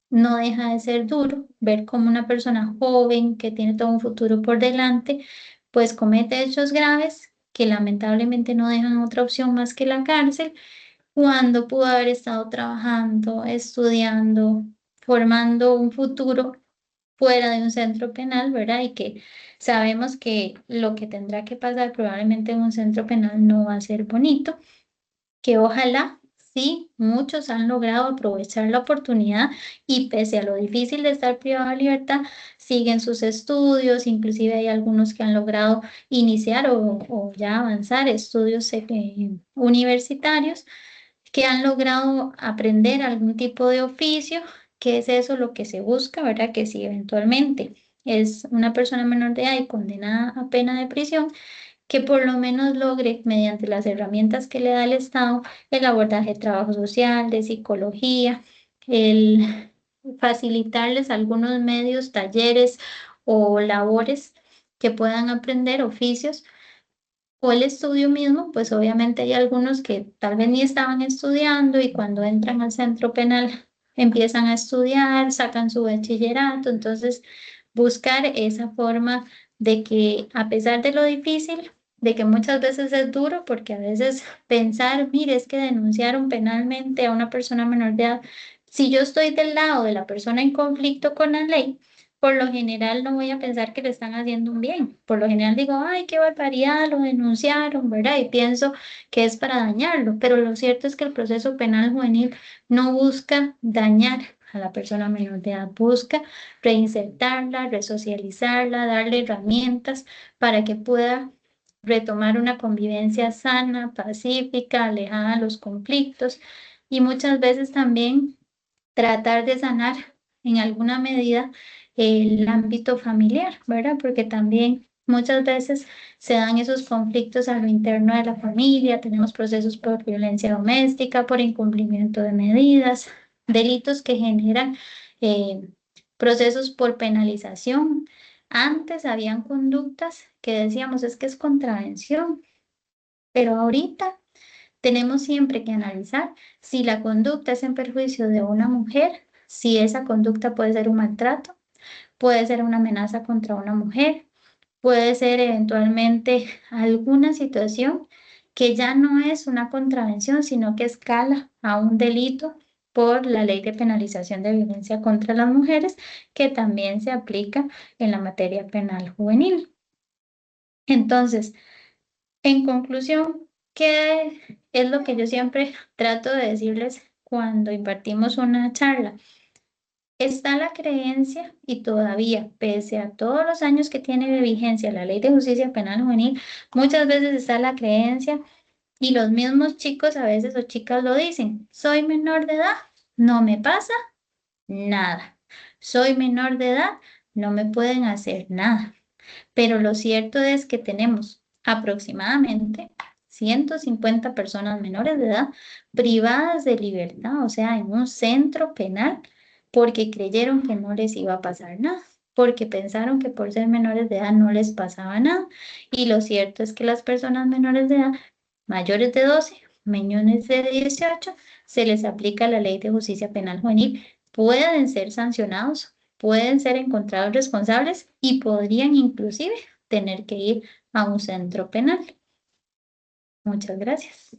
no deja de ser duro ver cómo una persona joven que tiene todo un futuro por delante, pues comete hechos graves que lamentablemente no dejan otra opción más que la cárcel, cuando pudo haber estado trabajando, estudiando, formando un futuro fuera de un centro penal, ¿verdad? Y que sabemos que lo que tendrá que pasar probablemente en un centro penal no va a ser bonito, que ojalá, sí, muchos han logrado aprovechar la oportunidad y pese a lo difícil de estar privado de libertad, siguen sus estudios, inclusive hay algunos que han logrado iniciar o ya avanzar estudios universitarios, que han logrado aprender algún tipo de oficio, que es eso lo que se busca, ¿verdad? Que si eventualmente es una persona menor de edad y condenada a pena de prisión, que por lo menos logre, mediante las herramientas que le da el Estado, el abordaje de trabajo social, de psicología, el facilitarles algunos medios, talleres o labores que puedan aprender oficios o el estudio mismo, pues obviamente hay algunos que tal vez ni estaban estudiando y cuando entran al centro penal empiezan a estudiar, sacan su bachillerato, entonces buscar esa forma de que a pesar de lo difícil, de que muchas veces es duro, porque a veces pensar, mire, es que denunciaron penalmente a una persona menor de edad, si yo estoy del lado de la persona en conflicto con la ley, por lo general no voy a pensar que le están haciendo un bien. Por lo general digo, ay, qué barbaridad, lo denunciaron, ¿verdad? Y pienso que es para dañarlo. Pero lo cierto es que el proceso penal juvenil no busca dañar a la persona menor de edad, busca reinsertarla, resocializarla, darle herramientas para que pueda retomar una convivencia sana, pacífica, alejada de los conflictos y muchas veces también tratar de sanar en alguna medida el ámbito familiar, ¿verdad? Porque también muchas veces se dan esos conflictos a lo interno de la familia, tenemos procesos por violencia doméstica, por incumplimiento de medidas, delitos que generan eh, procesos por penalización. Antes habían conductas que decíamos es que es contravención, pero ahorita tenemos siempre que analizar si la conducta es en perjuicio de una mujer, si esa conducta puede ser un maltrato, puede ser una amenaza contra una mujer, puede ser eventualmente alguna situación que ya no es una contravención, sino que escala a un delito por la Ley de Penalización de Violencia contra las Mujeres, que también se aplica en la materia penal juvenil. Entonces, en conclusión, ¿Qué es lo que yo siempre trato de decirles cuando impartimos una charla? Está la creencia y todavía, pese a todos los años que tiene de vigencia la Ley de Justicia Penal Juvenil, muchas veces está la creencia y los mismos chicos a veces o chicas lo dicen, soy menor de edad, no me pasa nada. Soy menor de edad, no me pueden hacer nada. Pero lo cierto es que tenemos aproximadamente 150 personas menores de edad privadas de libertad, o sea, en un centro penal, porque creyeron que no les iba a pasar nada, porque pensaron que por ser menores de edad no les pasaba nada. Y lo cierto es que las personas menores de edad, mayores de 12, menores de 18, se les aplica la Ley de Justicia Penal Juvenil, pueden ser sancionados, pueden ser encontrados responsables y podrían inclusive tener que ir a un centro penal. Muchas gracias.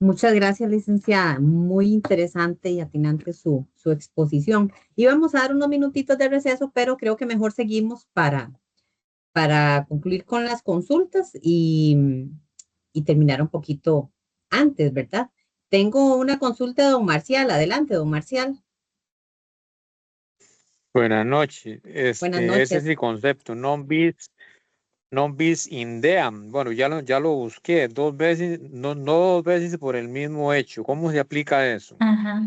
Muchas gracias, licenciada. Muy interesante y atinante su exposición. Y vamos a dar unos minutitos de receso, pero creo que mejor seguimos para concluir con las consultas y terminar un poquito antes, ¿verdad? Tengo una consulta de don Marcial. Adelante, don Marcial. Buenas noches. Buenas Ese es noches. el concepto, non bis in idem. Bueno, ya lo busqué 2 veces, no 2 veces por el mismo hecho. ¿Cómo se aplica eso? Ajá.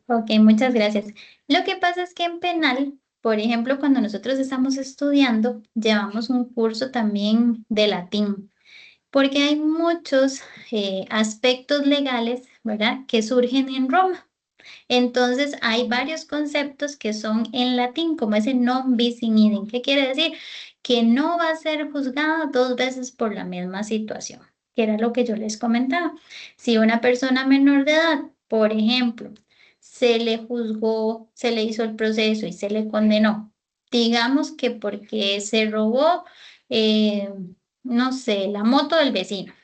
Ok, muchas gracias. Lo que pasa es que en penal, por ejemplo, cuando nosotros estamos estudiando, llevamos un curso también de latín, porque hay muchos aspectos legales, ¿verdad?, que surgen en Roma. Entonces, hay varios conceptos que son en latín, como ese non bis in idem. ¿Qué quiere decir? Que no va a ser juzgado 2 veces por la misma situación, que era lo que yo les comentaba. Si una persona menor de edad, por ejemplo, se le juzgó, se le hizo el proceso y se le condenó, digamos que porque se robó, eh, no sé, la moto del vecino.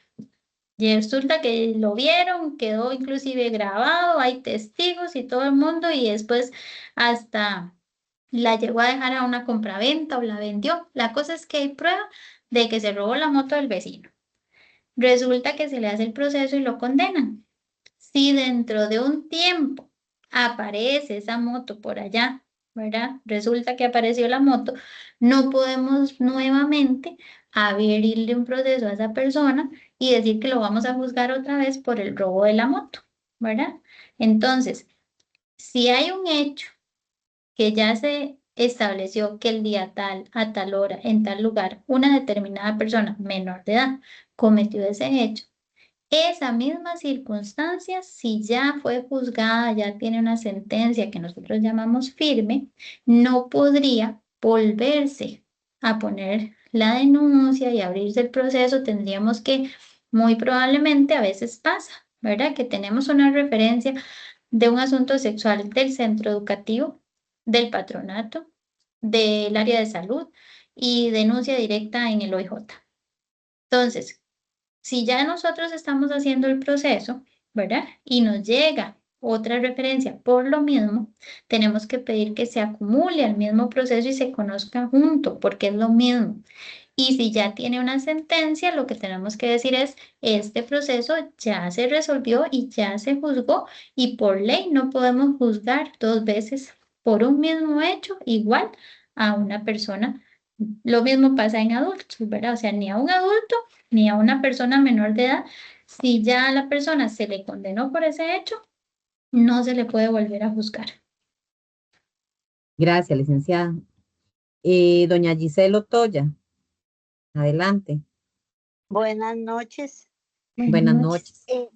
Y resulta que lo vieron, quedó inclusive grabado, hay testigos y todo el mundo, y después hasta la llegó a dejar a una compraventa o la vendió. La cosa es que hay prueba de que se robó la moto del vecino. Resulta que se le hace el proceso y lo condenan. Si dentro de un tiempo aparece esa moto por allá, ¿verdad? Resulta que apareció la moto, no podemos nuevamente abrirle un proceso a esa persona y decir que lo vamos a juzgar otra vez por el robo de la moto, ¿verdad? Entonces, si hay un hecho que ya se estableció que el día tal, a tal hora, en tal lugar, una determinada persona menor de edad cometió ese hecho, esa misma circunstancia, si ya fue juzgada, ya tiene una sentencia que nosotros llamamos firme, no podría volverse a poner la denuncia y abrirse el proceso. Tendríamos que, muy probablemente, a veces pasa, ¿verdad? Que tenemos una referencia de un asunto sexual del centro educativo, del patronato, del área de salud y denuncia directa en el OIJ. Entonces, si ya nosotros estamos haciendo el proceso, ¿verdad? Y nos llega otra referencia por lo mismo, tenemos que pedir que se acumule al mismo proceso y se conozca junto, porque es lo mismo. Y si ya tiene una sentencia, lo que tenemos que decir es, este proceso ya se resolvió y ya se juzgó, y por ley no podemos juzgar 2 veces por un mismo hecho igual a una persona. Lo mismo pasa en adultos, ¿verdad? O sea, ni a un adulto ni a una persona menor de edad, si ya a la persona se le condenó por ese hecho, no se le puede volver a juzgar. Gracias, licenciada. Doña Gisela Otoya, adelante. Buenas noches. Buenas Buenas noches. noches.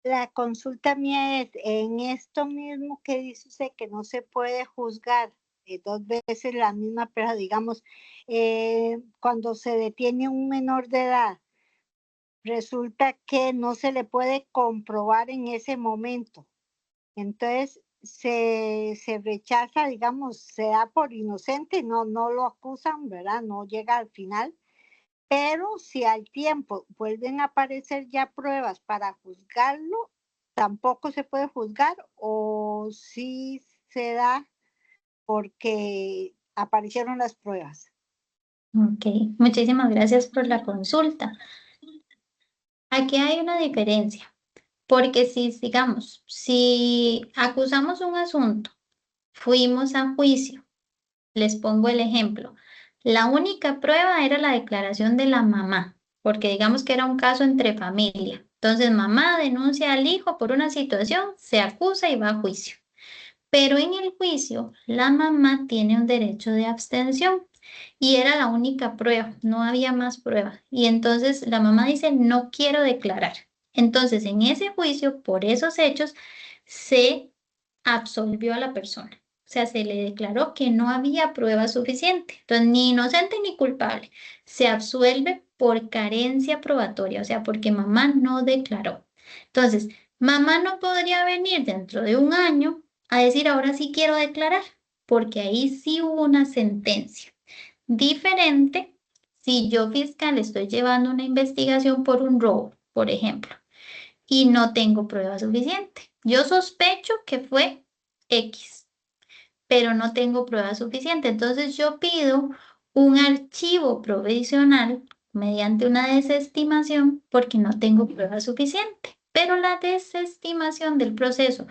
La consulta mía es en esto mismo que dice usted que no se puede juzgar 2 veces la misma persona, digamos, cuando se detiene un menor de edad, resulta que no se le puede comprobar en ese momento. Entonces se rechaza, digamos, se da por inocente, no lo acusan, ¿verdad? No llega al final. Pero si al tiempo vuelven a aparecer ya pruebas para juzgarlo, tampoco se puede juzgar, o sí se da porque aparecieron las pruebas. Ok, muchísimas gracias por la consulta. Aquí hay una diferencia, porque si, digamos, si acusamos un asunto, fuimos a juicio, les pongo el ejemplo, la única prueba era la declaración de la mamá, porque digamos que era un caso entre familia. Entonces, mamá denuncia al hijo por una situación, se acusa y va a juicio. Pero en el juicio, la mamá tiene un derecho de abstención y era la única prueba, no había más pruebas. Y entonces la mamá dice, no quiero declarar. Entonces, en ese juicio, por esos hechos, se absolvió a la persona. O sea, se le declaró que no había prueba suficiente. Entonces, ni inocente ni culpable. Se absuelve por carencia probatoria, o sea, porque mamá no declaró. Entonces, mamá no podría venir dentro de un año a decir, ahora sí quiero declarar, porque ahí sí hubo una sentencia. Diferente si yo, fiscal, estoy llevando una investigación por un robo, por ejemplo, y no tengo prueba suficiente. Yo sospecho que fue X, pero no tengo prueba suficiente. Entonces yo pido un archivo provisional mediante una desestimación porque no tengo prueba suficiente. Pero la desestimación del proceso,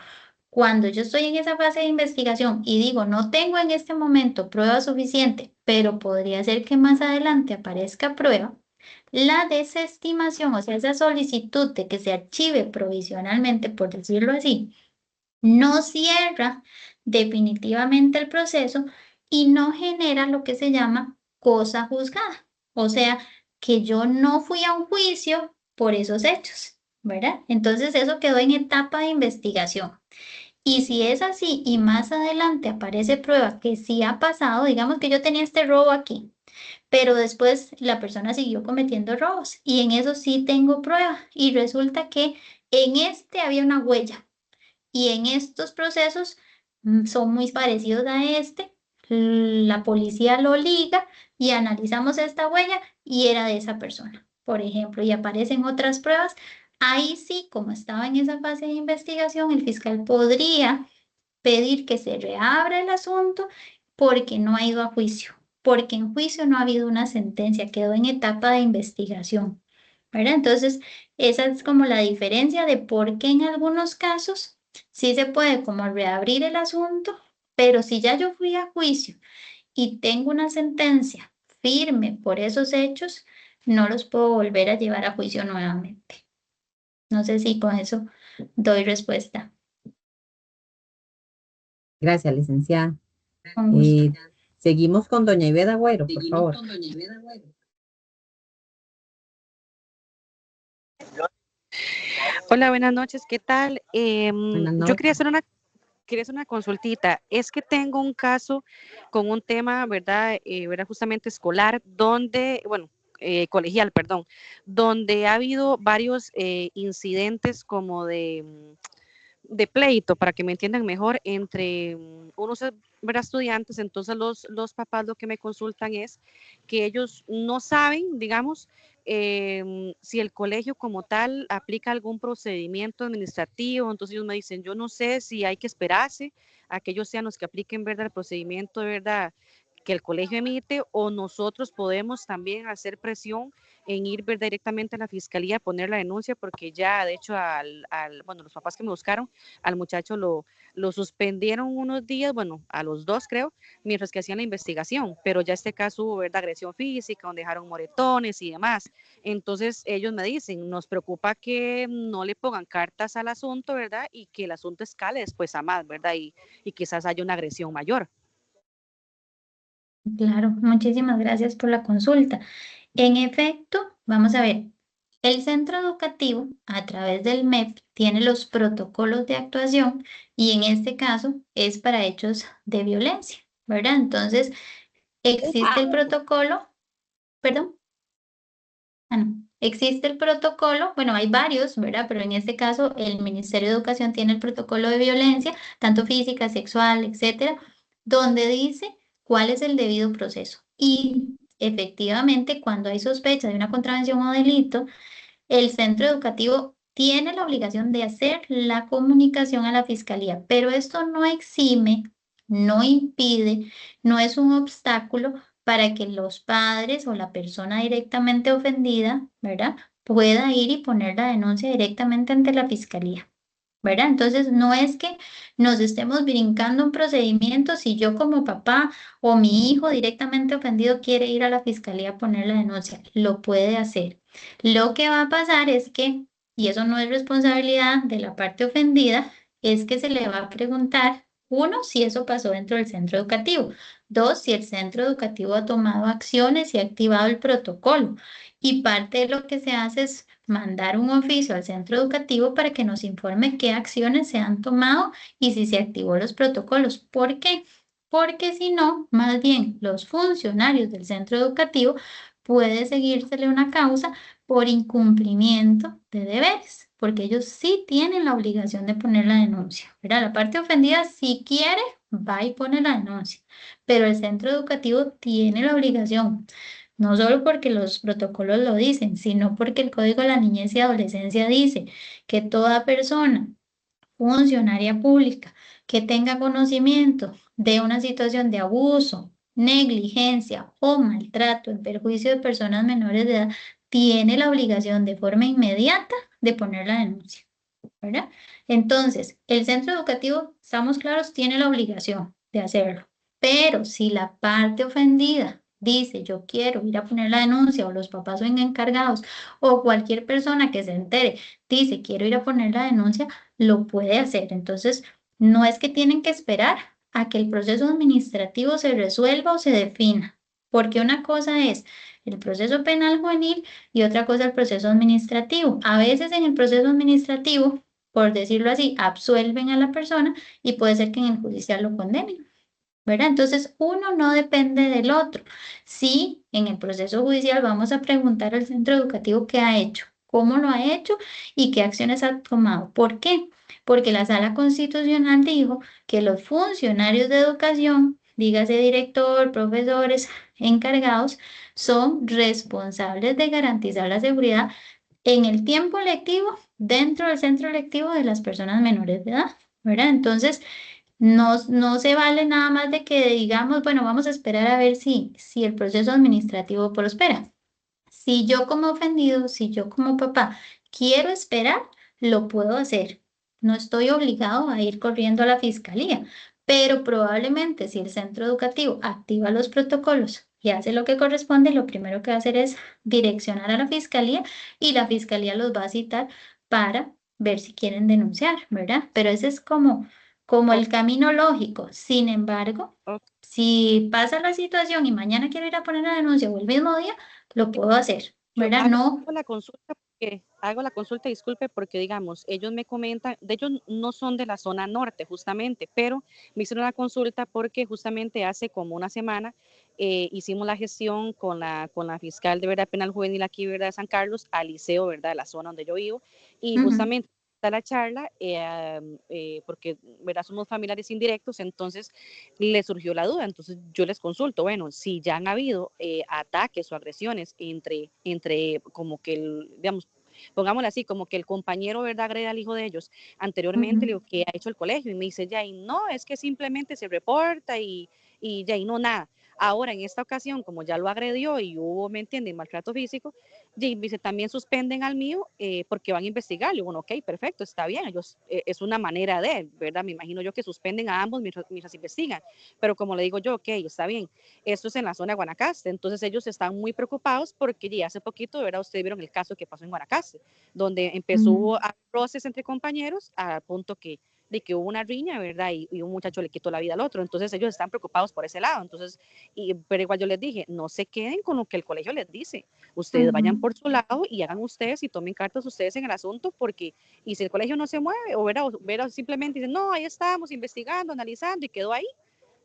cuando yo estoy en esa fase de investigación y digo, no tengo en este momento prueba suficiente, pero podría ser que más adelante aparezca prueba, la desestimación, o sea, esa solicitud de que se archive provisionalmente, por decirlo así, no cierra definitivamente el proceso y no genera lo que se llama cosa juzgada. O sea, que yo no fui a un juicio por esos hechos, ¿verdad? Entonces eso quedó en etapa de investigación. Y si es así y más adelante aparece prueba que sí ha pasado, digamos que yo tenía este robo aquí, pero después la persona siguió cometiendo robos y en eso sí tengo prueba y resulta que en este había una huella y en estos procesos son muy parecidos a este. La policía lo liga y analizamos esta huella y era de esa persona, por ejemplo, y aparecen otras pruebas. Ahí sí, como estaba en esa fase de investigación, el fiscal podría pedir que se reabra el asunto porque no ha ido a juicio, porque en juicio no ha habido una sentencia, quedó en etapa de investigación, ¿verdad? Entonces, esa es como la diferencia de por qué en algunos casos sí se puede como reabrir el asunto, pero si ya yo fui a juicio y tengo una sentencia firme por esos hechos, no los puedo volver a llevar a juicio nuevamente. No sé si con eso doy respuesta. Gracias, licenciada. Con gusto. Seguimos con doña Iveda Agüero, por favor. Hola, buenas noches, ¿qué tal? Buenas Yo noches. quería hacer una consultita. Es que tengo un caso con un tema, ¿verdad? ¿Verdad? Justamente escolar, donde, bueno, colegial, perdón, donde ha habido varios incidentes como de pleito, para que me entiendan mejor, entre unos ¿verdad? Estudiantes. Entonces los papás lo que me consultan es que ellos no saben, digamos, si el colegio como tal aplica algún procedimiento administrativo. Entonces ellos me dicen, yo no sé si hay que esperarse a que ellos sean los que apliquen, ¿verdad? El procedimiento, ¿verdad? Que el colegio emite, o nosotros podemos también hacer presión en ir ver directamente a la fiscalía a poner la denuncia, porque ya de hecho bueno, los papás que me buscaron, al muchacho lo suspendieron unos días, bueno, a los dos creo, mientras que hacían la investigación, pero ya este caso hubo, ¿verdad? Agresión física, donde dejaron moretones y demás. Entonces ellos me dicen, nos preocupa que no le pongan cartas al asunto, ¿verdad? Y que el asunto escale después a más, ¿verdad? Y quizás haya una agresión mayor. Claro, muchísimas gracias por la consulta. En efecto, vamos a ver, el centro educativo a través del MEF tiene los protocolos de actuación y en este caso es para hechos de violencia, ¿verdad? Entonces, existe el protocolo, perdón. Existe el protocolo, bueno, hay varios, ¿verdad? Pero en este caso el Ministerio de Educación tiene el protocolo de violencia, tanto física, sexual, etcétera, donde dice cuál es el debido proceso. Y efectivamente, cuando hay sospecha de una contravención o delito, el centro educativo tiene la obligación de hacer la comunicación a la fiscalía, pero esto no exime, no impide, no es un obstáculo para que los padres o la persona directamente ofendida, ¿verdad? pueda ir y poner la denuncia directamente ante la fiscalía, ¿verdad? Entonces, no es que nos estemos brincando un procedimiento si yo como papá o mi hijo directamente ofendido quiere ir a la fiscalía a poner la denuncia, lo puede hacer. Lo que va a pasar es que, y eso no es responsabilidad de la parte ofendida, es que se le va a preguntar, uno, si eso pasó dentro del centro educativo, dos, si el centro educativo ha tomado acciones y ha activado el protocolo. Y parte de lo que se hace es mandar un oficio al centro educativo para que nos informe qué acciones se han tomado y si se activó los protocolos. ¿Por qué? Porque si no, más bien los funcionarios del centro educativo puede seguírsele una causa por incumplimiento de deberes, porque ellos sí tienen la obligación de poner la denuncia, ¿verdad? La parte ofendida, si quiere, va y pone la denuncia, pero el centro educativo tiene la obligación. No solo porque los protocolos lo dicen, sino porque el Código de la Niñez y Adolescencia dice que toda persona, funcionaria pública, que tenga conocimiento de una situación de abuso, negligencia o maltrato en perjuicio de personas menores de edad, tiene la obligación de forma inmediata de poner la denuncia, ¿verdad? Entonces, el centro educativo, estamos claros, tiene la obligación de hacerlo, pero si la parte ofendida dice yo quiero ir a poner la denuncia o los papás son encargados o cualquier persona que se entere dice quiero ir a poner la denuncia, lo puede hacer. Entonces, no es que tienen que esperar a que el proceso administrativo se resuelva o se defina, porque una cosa es el proceso penal juvenil y otra cosa el proceso administrativo. A veces en el proceso administrativo, por decirlo así, absuelven a la persona y puede ser que en el judicial lo condenen, ¿verdad? Entonces, uno no depende del otro. Sí, en el proceso judicial vamos a preguntar al centro educativo qué ha hecho, cómo lo ha hecho y qué acciones ha tomado. ¿Por qué? Porque la Sala Constitucional dijo que los funcionarios de educación, dígase director, profesores, encargados, son responsables de garantizar la seguridad en el tiempo lectivo dentro del centro lectivo de las personas menores de edad, ¿verdad? Entonces, no se vale nada más de que digamos, bueno, vamos a esperar a ver si el proceso administrativo prospera. Si yo como ofendido, si yo como papá quiero esperar, lo puedo hacer. No estoy obligado a ir corriendo a la fiscalía, pero probablemente si el centro educativo activa los protocolos y hace lo que corresponde, lo primero que va a hacer es direccionar a la fiscalía y la fiscalía los va a citar para ver si quieren denunciar, ¿verdad? Pero ese es como el camino lógico. Sin embargo, Ok. si pasa la situación y mañana quiero ir a poner la denuncia o el mismo día, lo puedo hacer, Yo ¿verdad? No, hago la consulta, disculpe, porque digamos, ellos me comentan, de ellos no son de la zona norte justamente, pero me hicieron la consulta porque justamente hace como una semana hicimos la gestión con la fiscal de verdad penal juvenil aquí, verdad, de San Carlos, al liceo, verdad, de la zona donde yo vivo, y justamente está la charla, porque verdad somos familiares indirectos, entonces le surgió la duda, entonces yo les consulto, bueno, si ya han habido ataques o agresiones entre como que digamos, pongámoslo así, como que el compañero, ¿verdad?, agrede al hijo de ellos anteriormente, le digo, ¿qué ha hecho el colegio? Y me dice, ya, y no, es que simplemente se reporta y ya, y no nada. Ahora, en esta ocasión, como ya lo agredió y hubo, ¿me entienden?, maltrato físico, y dice, también suspenden al mío porque van a investigar. Y bueno, ok, perfecto, está bien, ellos, es una manera de, ¿verdad? Me imagino yo que suspenden a ambos mientras investigan. Pero como le digo yo, ok, está bien, esto es en la zona de Guanacaste, entonces ellos están muy preocupados porque ya hace poquito, ¿verdad? Ustedes vieron el caso que pasó en Guanacaste, donde empezó a roces entre compañeros a punto de que hubo una riña, ¿verdad? Y un muchacho le quitó la vida al otro. Entonces ellos están preocupados por ese lado. Entonces, pero igual yo les dije, no se queden con lo que el colegio les dice. Ustedes vayan por su lado y hagan ustedes y tomen cartas ustedes en el asunto porque, y si el colegio no se mueve, o verá simplemente dicen, no, ahí estamos investigando, analizando y quedó ahí.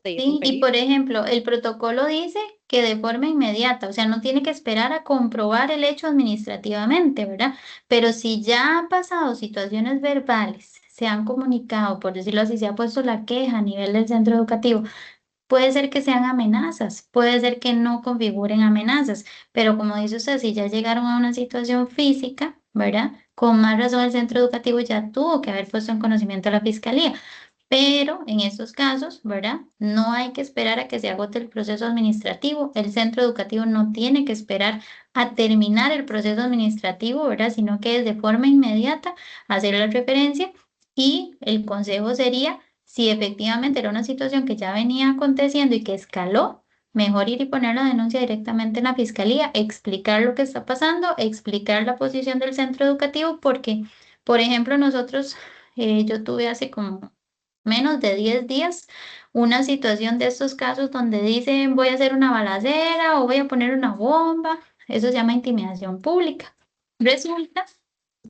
Sí, y por ejemplo, el protocolo dice que de forma inmediata, o sea, no tiene que esperar a comprobar el hecho administrativamente, ¿verdad? Pero si ya han pasado situaciones verbales, se han comunicado, por decirlo así, se ha puesto la queja a nivel del centro educativo, puede ser que sean amenazas, puede ser que no configuren amenazas, pero como dice usted, si ya llegaron a una situación física, ¿verdad? Con más razón el centro educativo ya tuvo que haber puesto en conocimiento a la fiscalía. Pero en estos casos, ¿verdad? No hay que esperar a que se agote el proceso administrativo. El centro educativo no tiene que esperar a terminar el proceso administrativo, ¿verdad? Sino que es de forma inmediata hacer la referencia y el consejo sería, si efectivamente era una situación que ya venía aconteciendo y que escaló, mejor ir y poner la denuncia directamente en la fiscalía, explicar lo que está pasando, explicar la posición del centro educativo, porque, por ejemplo, nosotros, yo tuve hace como menos de 10 días una situación de estos casos donde dicen voy a hacer una balacera o voy a poner una bomba. Eso se llama intimidación pública. Resulta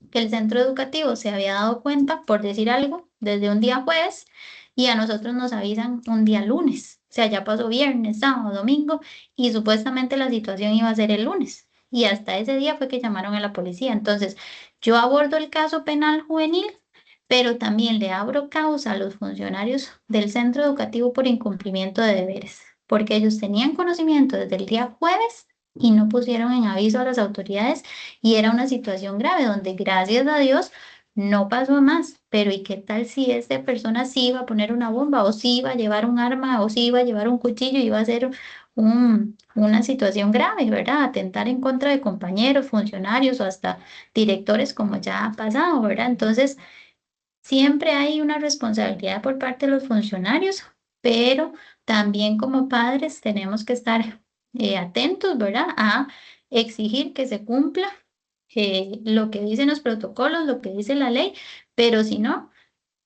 que el centro educativo se había dado cuenta, por decir algo, desde un día jueves y a nosotros nos avisan un día lunes. O sea, ya pasó viernes, sábado, domingo y supuestamente la situación iba a ser el lunes. Y hasta ese día fue que llamaron a la policía. Entonces, yo abordo el caso penal juvenil, pero también le abro causa a los funcionarios del centro educativo por incumplimiento de deberes, porque ellos tenían conocimiento desde el día jueves y no pusieron en aviso a las autoridades y era una situación grave donde gracias a Dios no pasó más. Pero ¿y qué tal si esta persona sí iba a poner una bomba o sí iba a llevar un arma o sí iba a llevar un cuchillo y iba a hacer una situación grave, ¿verdad? Atentar en contra de compañeros, funcionarios o hasta directores como ya ha pasado, ¿verdad? Entonces, siempre hay una responsabilidad por parte de los funcionarios, pero también como padres tenemos que estar atentos, ¿verdad? A exigir que se cumpla lo que dicen los protocolos, lo que dice la ley, pero si no,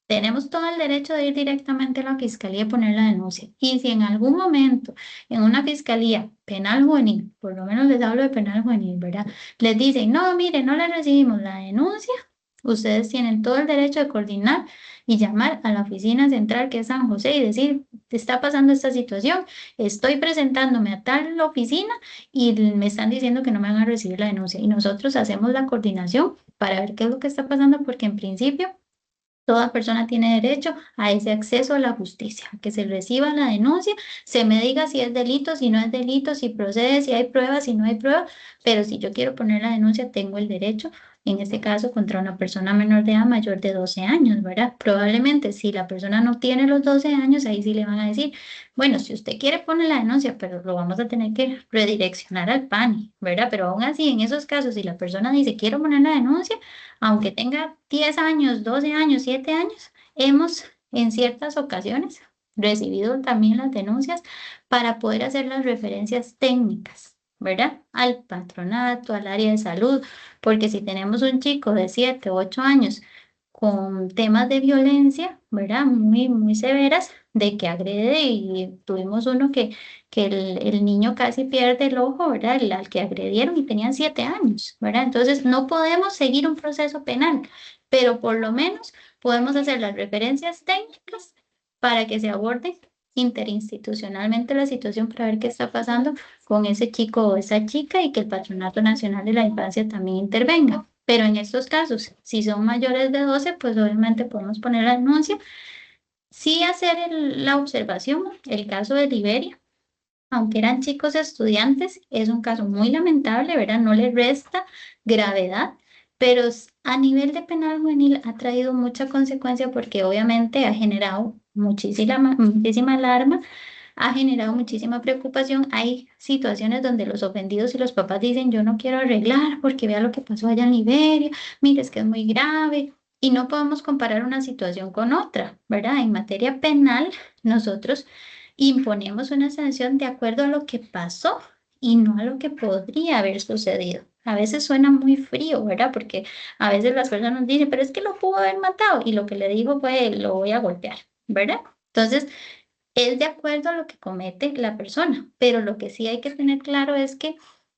tenemos todo el derecho de ir directamente a la fiscalía y poner la denuncia. Y si en algún momento en una fiscalía penal juvenil, por lo menos les hablo de penal juvenil, ¿verdad? Les dicen, no, mire, no le recibimos la denuncia, ustedes tienen todo el derecho de coordinar y llamar a la oficina central que es San José y decir, te está pasando esta situación, estoy presentándome a tal oficina y me están diciendo que no me van a recibir la denuncia. Y nosotros hacemos la coordinación para ver qué es lo que está pasando, porque en principio toda persona tiene derecho a ese acceso a la justicia, a que se reciba la denuncia, se me diga si es delito, si no es delito, si procede, si hay pruebas, si no hay pruebas, pero si yo quiero poner la denuncia, tengo el derecho, en este caso, contra una persona menor de edad mayor de 12 años, ¿verdad? Probablemente si la persona no tiene los 12 años, ahí sí le van a decir, bueno, si usted quiere poner la denuncia, pero lo vamos a tener que redireccionar al PANI, ¿verdad? Pero aún así, en esos casos, si la persona dice, quiero poner la denuncia, aunque tenga 10 años, 12 años, 7 años, hemos en ciertas ocasiones recibido también las denuncias para poder hacer las referencias técnicas, ¿verdad? Al patronato, al área de salud, porque si tenemos un chico de 7 u 8 años con temas de violencia, ¿verdad? Muy, muy severas, de que agrede y tuvimos uno que el niño casi pierde el ojo, ¿verdad? Al que agredieron y tenían 7 años, ¿verdad? Entonces no podemos seguir un proceso penal, pero por lo menos podemos hacer las referencias técnicas para que se aborde interinstitucionalmente la situación para ver qué está pasando con ese chico o esa chica y que el Patronato Nacional de la Infancia también intervenga. Pero en estos casos, si son mayores de 12, pues obviamente podemos poner la denuncia. Sí hacer la observación, el caso de Liberia, aunque eran chicos estudiantes, es un caso muy lamentable, ¿verdad? No le resta gravedad, pero a nivel de penal juvenil ha traído mucha consecuencia porque obviamente ha generado muchísima alarma, ha generado muchísima preocupación. Hay situaciones donde los ofendidos y los papás dicen, yo no quiero arreglar porque vea lo que pasó allá en Liberia, mire, es que es muy grave. Y no podemos comparar una situación con otra, ¿verdad? En materia penal, nosotros imponemos una sanción de acuerdo a lo que pasó y no a lo que podría haber sucedido. A veces suena muy frío, ¿verdad? Porque a veces las personas dicen, pero es que lo pudo haber matado y lo que le dijo fue, lo voy a golpear, ¿verdad? Entonces, es de acuerdo a lo que comete la persona, pero lo que sí hay que tener claro es que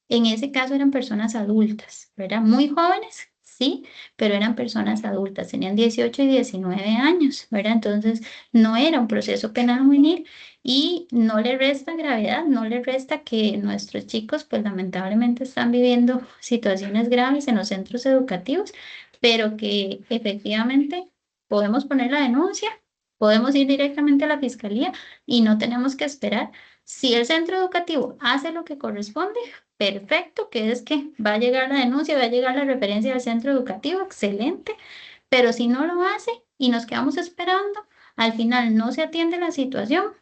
en ese caso eran personas adultas, ¿verdad? Muy jóvenes, sí, pero eran personas adultas, tenían 18 y 19 años, ¿verdad? Entonces no era un proceso penal juvenil y no le resta gravedad, no le resta que nuestros chicos pues lamentablemente están viviendo situaciones graves en los centros educativos, pero que efectivamente podemos poner la denuncia. Podemos ir directamente a la fiscalía y no tenemos que esperar. Si el centro educativo hace lo que corresponde, perfecto, que es que va a llegar la denuncia, va a llegar la referencia del centro educativo, excelente, pero si no lo hace y nos quedamos esperando. Al final no se atiende la situación.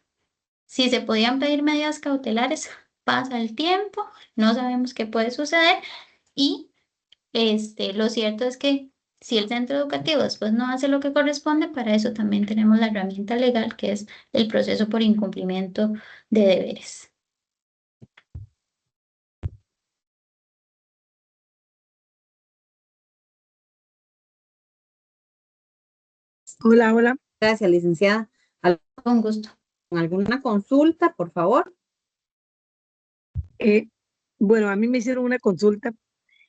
Si se podían pedir medidas cautelares, pasa el tiempo, no sabemos qué puede suceder y lo cierto es que si el centro educativo después no hace lo que corresponde, para eso también tenemos la herramienta legal que es el proceso por incumplimiento de deberes. Hola, hola. Gracias, licenciada. Con gusto. ¿Alguna consulta, por favor? Bueno, a mí me hicieron una consulta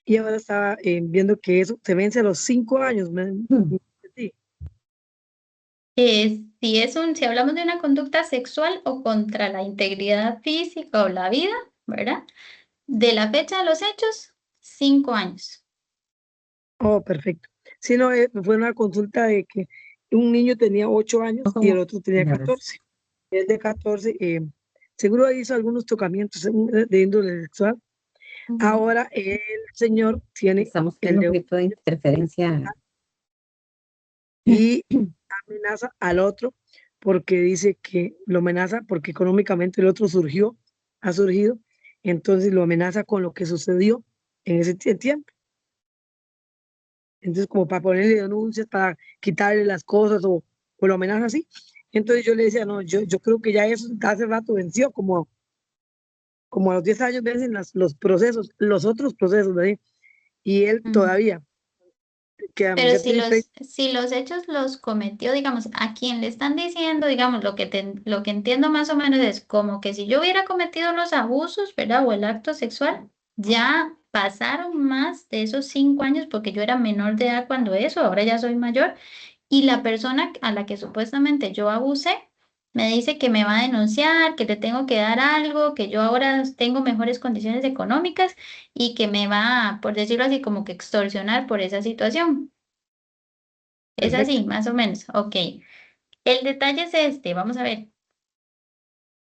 y ahora estaba viendo que eso se vence a los 5 años. Sí. Si hablamos de una conducta sexual o contra la integridad física o la vida, ¿verdad? De la fecha de los hechos, 5 años. Oh, perfecto. Sí, no, fue una consulta de que un niño tenía 8 años y el otro tenía 14. El de 14, seguro hizo algunos tocamientos de índole sexual. Ahora el señor tiene Estamos el teniendo de un poquito de interferencia. y amenaza al otro porque dice que lo amenaza porque económicamente el otro ha surgido, entonces lo amenaza con lo que sucedió en ese tiempo. Entonces, como para ponerle denuncias, para quitarle las cosas o lo amenaza así. Entonces yo le decía, no, yo creo que ya eso hace rato venció, como a los 10 años vencen los procesos, los otros procesos, ¿verdad? Y él todavía, que Pero ya si tiene 30. si los hechos los cometió, digamos, a quien le están diciendo, digamos, lo que entiendo más o menos es como que si yo hubiera cometido los abusos, ¿verdad? O el acto sexual, ya pasaron más de esos 5 años porque yo era menor de edad cuando eso, ahora ya soy mayor, y la persona a la que supuestamente yo abusé me dice que me va a denunciar, que le tengo que dar algo, que yo ahora tengo mejores condiciones económicas y que me va, por decirlo así, como que extorsionar por esa situación. Es Perfecto. así, más o menos. Ok. El detalle es vamos a ver.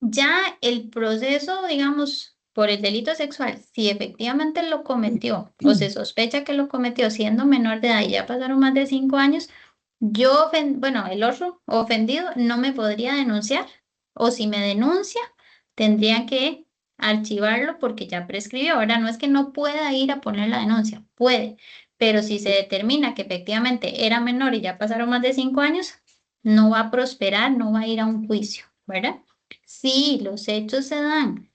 Ya el proceso, digamos, por el delito sexual, si efectivamente lo cometió o se sospecha que lo cometió siendo menor de edad y ya pasaron más de 5 años, bueno, el otro ofendido no me podría denunciar o si me denuncia, tendría que archivarlo porque ya prescribió. Ahora no es que no pueda ir a poner la denuncia, puede, pero si se determina que efectivamente era menor y ya pasaron más de 5 años, no va a prosperar, no va a ir a un juicio, ¿verdad? Si los hechos se dan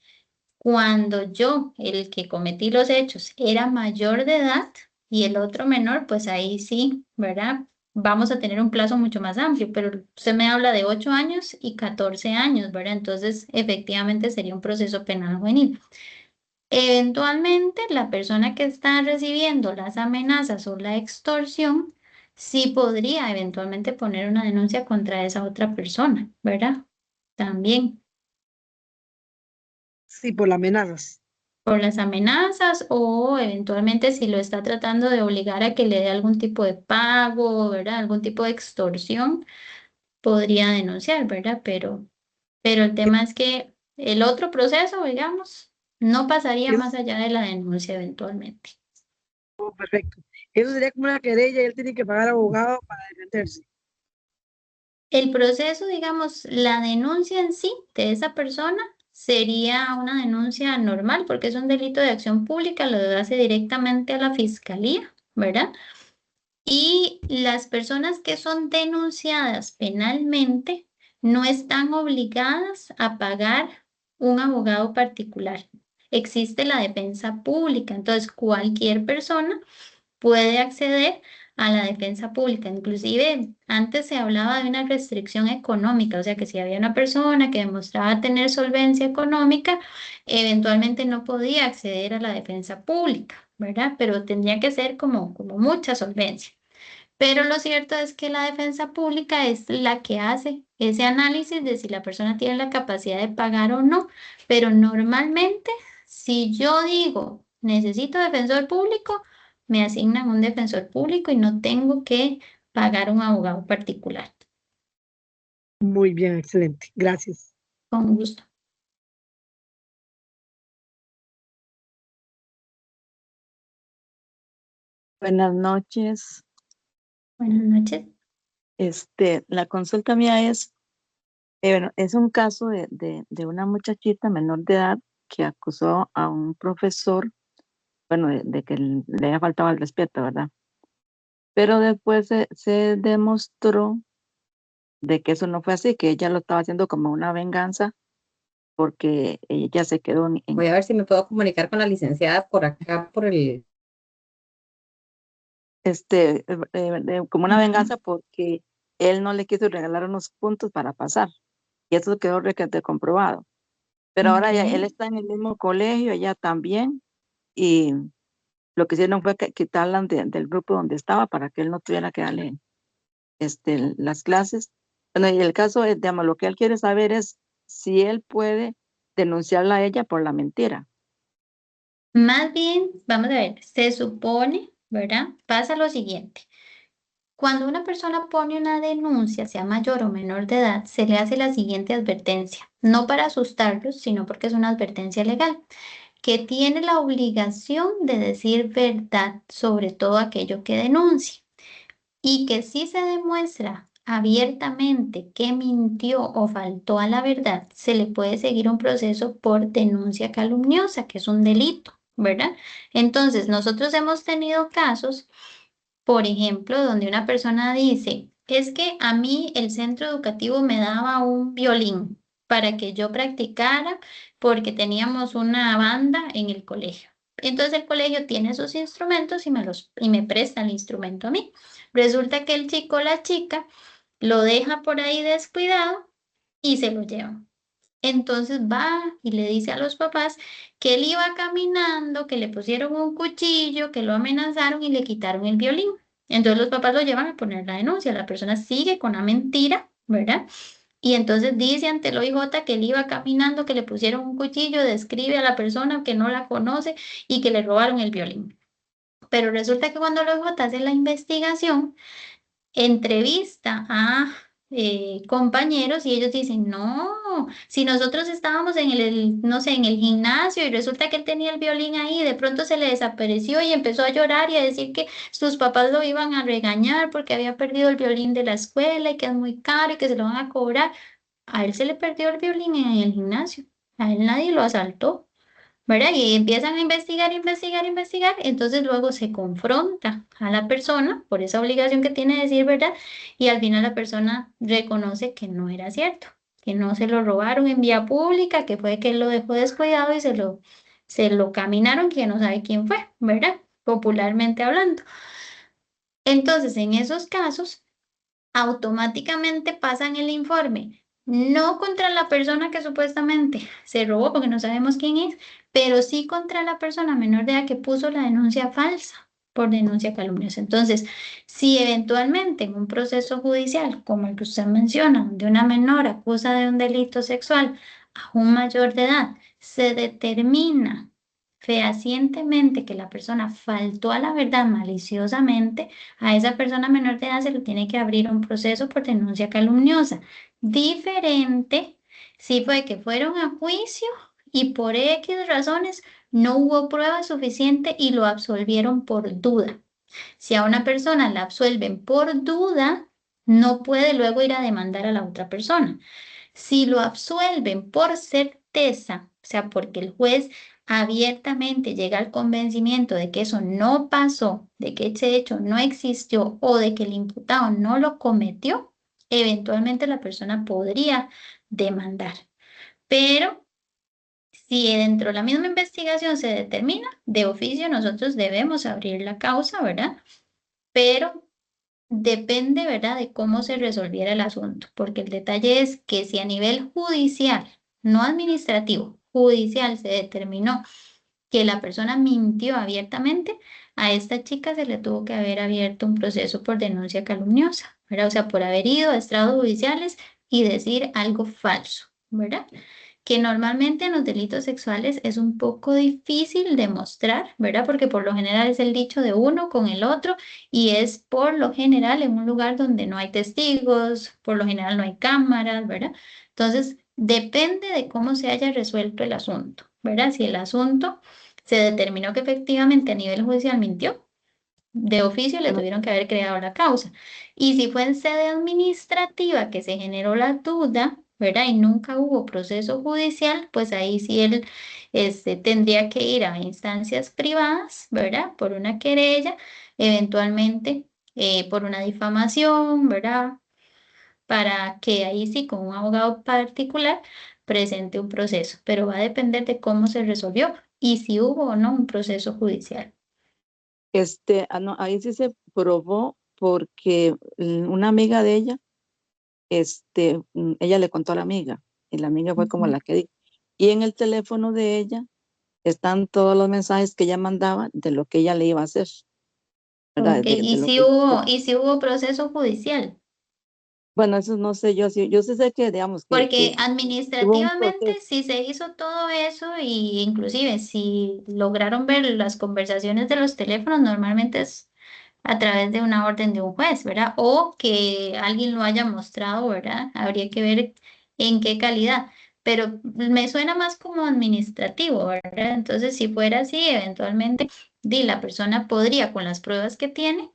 cuando yo, el que cometí los hechos, era mayor de edad y el otro menor, pues ahí sí, ¿verdad? Vamos a tener un plazo mucho más amplio, pero usted me habla de 8 años y 14 años, ¿verdad? Entonces, efectivamente sería un proceso penal juvenil. Eventualmente, la persona que está recibiendo las amenazas o la extorsión, sí podría eventualmente poner una denuncia contra esa otra persona, ¿verdad? También. Sí, por las amenazas. Por las amenazas o eventualmente si lo está tratando de obligar a que le dé algún tipo de pago, ¿verdad? Algún tipo de extorsión, podría denunciar, ¿verdad? Pero el tema es que el otro proceso, digamos, no pasaría Eso, más allá de la denuncia eventualmente. perfecto. Eso sería como una querella y él tiene que pagar abogado para defenderse. El proceso, digamos, la denuncia en sí de esa persona sería una denuncia normal porque es un delito de acción pública, lo hace directamente a la fiscalía, ¿verdad? Y las personas que son denunciadas penalmente no están obligadas a pagar un abogado particular. Existe la defensa pública, entonces cualquier persona puede acceder a la defensa pública. Inclusive antes se hablaba de una restricción económica, o sea que si había una persona que demostraba tener solvencia económica, eventualmente no podía acceder a la defensa pública, ¿verdad? Pero tendría que ser como mucha solvencia. Pero lo cierto es que la defensa pública es la que hace ese análisis de si la persona tiene la capacidad de pagar o no. Pero normalmente, si yo digo, necesito defensor público, me asignan un defensor público y no tengo que pagar un abogado particular. Muy bien, excelente. Gracias. Con gusto. Buenas noches. Buenas noches. La consulta mía es, bueno, es un caso de una muchachita menor de edad que acusó a un profesor, bueno, de que le había faltado el respeto, ¿verdad? Pero después se demostró de que eso no fue así, que ella lo estaba haciendo como una venganza porque ella se quedó Voy a ver si me puedo comunicar con la licenciada por acá, por el... como una venganza porque él no le quiso regalar unos puntos para pasar. Y eso quedó requete comprobado. Pero ahora él Ok. está en el mismo colegio, ella también, y lo que hicieron fue quitarla del grupo donde estaba para que él no tuviera que darle las clases. Bueno, y el caso es, digamos, lo que él quiere saber es si él puede denunciarla a ella por la mentira. Más bien, vamos a ver, se supone, ¿verdad? Pasa lo siguiente. Cuando una persona pone una denuncia, sea mayor o menor de edad, se le hace la siguiente advertencia, no para asustarlos, sino porque es una advertencia legal, que tiene la obligación de decir verdad sobre todo aquello que denuncie y que si se demuestra abiertamente que mintió o faltó a la verdad, se le puede seguir un proceso por denuncia calumniosa, que es un delito, ¿verdad? Entonces, nosotros hemos tenido casos, por ejemplo, donde una persona dice, es que a mí el centro educativo me daba un violín para que yo practicara porque teníamos una banda en el colegio. Entonces el colegio tiene sus instrumentos y me presta el instrumento a mí. Resulta que el chico o la chica lo deja por ahí descuidado y se lo lleva. Entonces va y le dice a los papás que él iba caminando, que le pusieron un cuchillo, que lo amenazaron y le quitaron el violín. Entonces los papás lo llevan a poner la denuncia. La persona sigue con la mentira, ¿verdad? Y entonces dice ante el OIJ que él iba caminando, que le pusieron un cuchillo, describe a la persona que no la conoce y que le robaron el violín. Pero resulta que cuando el OIJ hace la investigación, entrevista a compañeros y ellos dicen, no, si nosotros estábamos en no sé, en el gimnasio y resulta que él tenía el violín ahí, de pronto se le desapareció y empezó a llorar y a decir que sus papás lo iban a regañar porque había perdido el violín de la escuela y que es muy caro y que se lo van a cobrar. A él se le perdió el violín en el gimnasio, a él nadie lo asaltó. ¿Verdad? Y empiezan a investigar, investigar, investigar, entonces luego se confronta a la persona por esa obligación que tiene de decir verdad y al final la persona reconoce que no era cierto, que no se lo robaron en vía pública, que fue que él lo dejó descuidado y se lo caminaron, que no sabe quién fue, ¿verdad? Popularmente hablando. Entonces, en esos casos, automáticamente pasan el informe, no contra la persona que supuestamente se robó, porque no sabemos quién es, pero sí contra la persona menor de edad que puso la denuncia falsa por denuncia calumniosa. Entonces, si eventualmente en un proceso judicial, como el que usted menciona, donde una menor acusa de un delito sexual a un mayor de edad, se determina fehacientemente que la persona faltó a la verdad maliciosamente, a esa persona menor de edad se le tiene que abrir un proceso por denuncia calumniosa. Diferente si fue que fueron a juicio y por X razones no hubo prueba suficiente y lo absolvieron por duda. Si a una persona la absuelven por duda, no puede luego ir a demandar a la otra persona. Si lo absuelven por certeza, o sea, porque el juez abiertamente llega al convencimiento de que eso no pasó, de que ese hecho no existió o de que el imputado no lo cometió, eventualmente la persona podría demandar. Pero si dentro de la misma investigación se determina, de oficio nosotros debemos abrir la causa, ¿verdad? Pero depende, ¿verdad?, de cómo se resolviera el asunto, porque el detalle es que si a nivel judicial, no administrativo, judicial, se determinó que la persona mintió abiertamente, a esta chica se le tuvo que haber abierto un proceso por denuncia calumniosa, ¿verdad? O sea, por haber ido a estrados judiciales y decir algo falso, ¿verdad? Que normalmente en los delitos sexuales es un poco difícil demostrar, ¿verdad? Porque por lo general es el dicho de uno con el otro y es por lo general en un lugar donde no hay testigos, por lo general no hay cámaras, ¿verdad? Entonces, depende de cómo se haya resuelto el asunto, ¿verdad? Si el asunto se determinó que efectivamente a nivel judicial mintió, de oficio le tuvieron que haber creado la causa. Y si fue en sede administrativa que se generó la duda, ¿verdad? Y nunca hubo proceso judicial, pues ahí sí él tendría que ir a instancias privadas, ¿verdad? Por una querella, eventualmente por una difamación, ¿verdad? Para que ahí sí, con un abogado particular, presente un proceso, pero va a depender de cómo se resolvió y si hubo o no un proceso judicial. No, ahí sí se probó porque una amiga de ella, ella le contó a la amiga y la amiga fue como Ujú. la que dijo. Y en el teléfono de ella están todos los mensajes que ella mandaba de lo que ella le iba a hacer, ¿verdad? Ok, De lo que, y si hubo proceso judicial, bueno, eso no sé, yo sí sé que, digamos, porque que hubo un administrativamente proceso. si se hizo todo eso y inclusive si lograron ver las conversaciones de los teléfonos, normalmente es a través de una orden de un juez, ¿verdad? O que alguien lo haya mostrado, ¿verdad? Habría que ver en qué calidad, pero me suena más como administrativo, ¿verdad? Entonces, si fuera así, eventualmente, la persona podría, con las pruebas que tiene,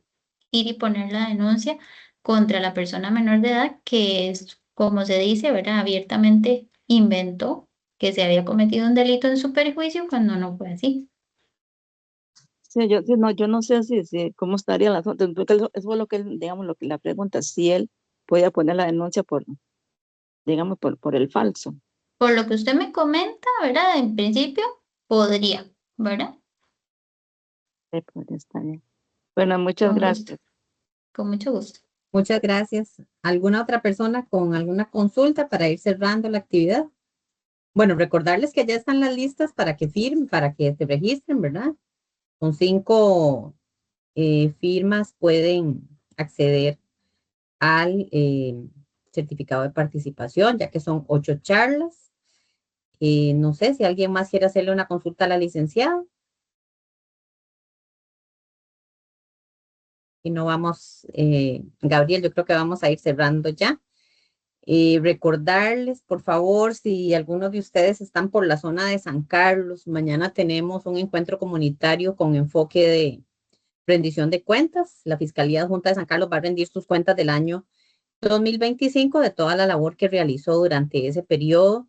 ir y poner la denuncia contra la persona menor de edad que es, como se dice, ¿verdad? Abiertamente inventó que se había cometido un delito en su perjuicio cuando no fue así. Sí, sí, no, yo no sé cómo estaría el asunto, porque eso fue lo que, digamos, lo que la pregunta, si él podía poner la denuncia por, digamos, por el falso. Por lo que usted me comenta, ¿verdad? En principio podría, ¿verdad? Pues, está bien. Bueno, muchas Con gusto, gracias. con mucho gusto. Muchas gracias. ¿Alguna otra persona con alguna consulta para ir cerrando la actividad? Bueno, recordarles que ya están las listas para que firmen, para que se registren, ¿verdad? Con 5 firmas pueden acceder al certificado de participación, ya que son 8 charlas. No sé si alguien más quiere hacerle una consulta a la licenciada. Y no vamos, Gabriel, yo creo que vamos a ir cerrando ya. Recordarles, por favor, si algunos de ustedes están por la zona de San Carlos, mañana tenemos un encuentro comunitario con enfoque de rendición de cuentas. La Fiscalía Adjunta de San Carlos va a rendir sus cuentas del año 2025 de toda la labor que realizó durante ese periodo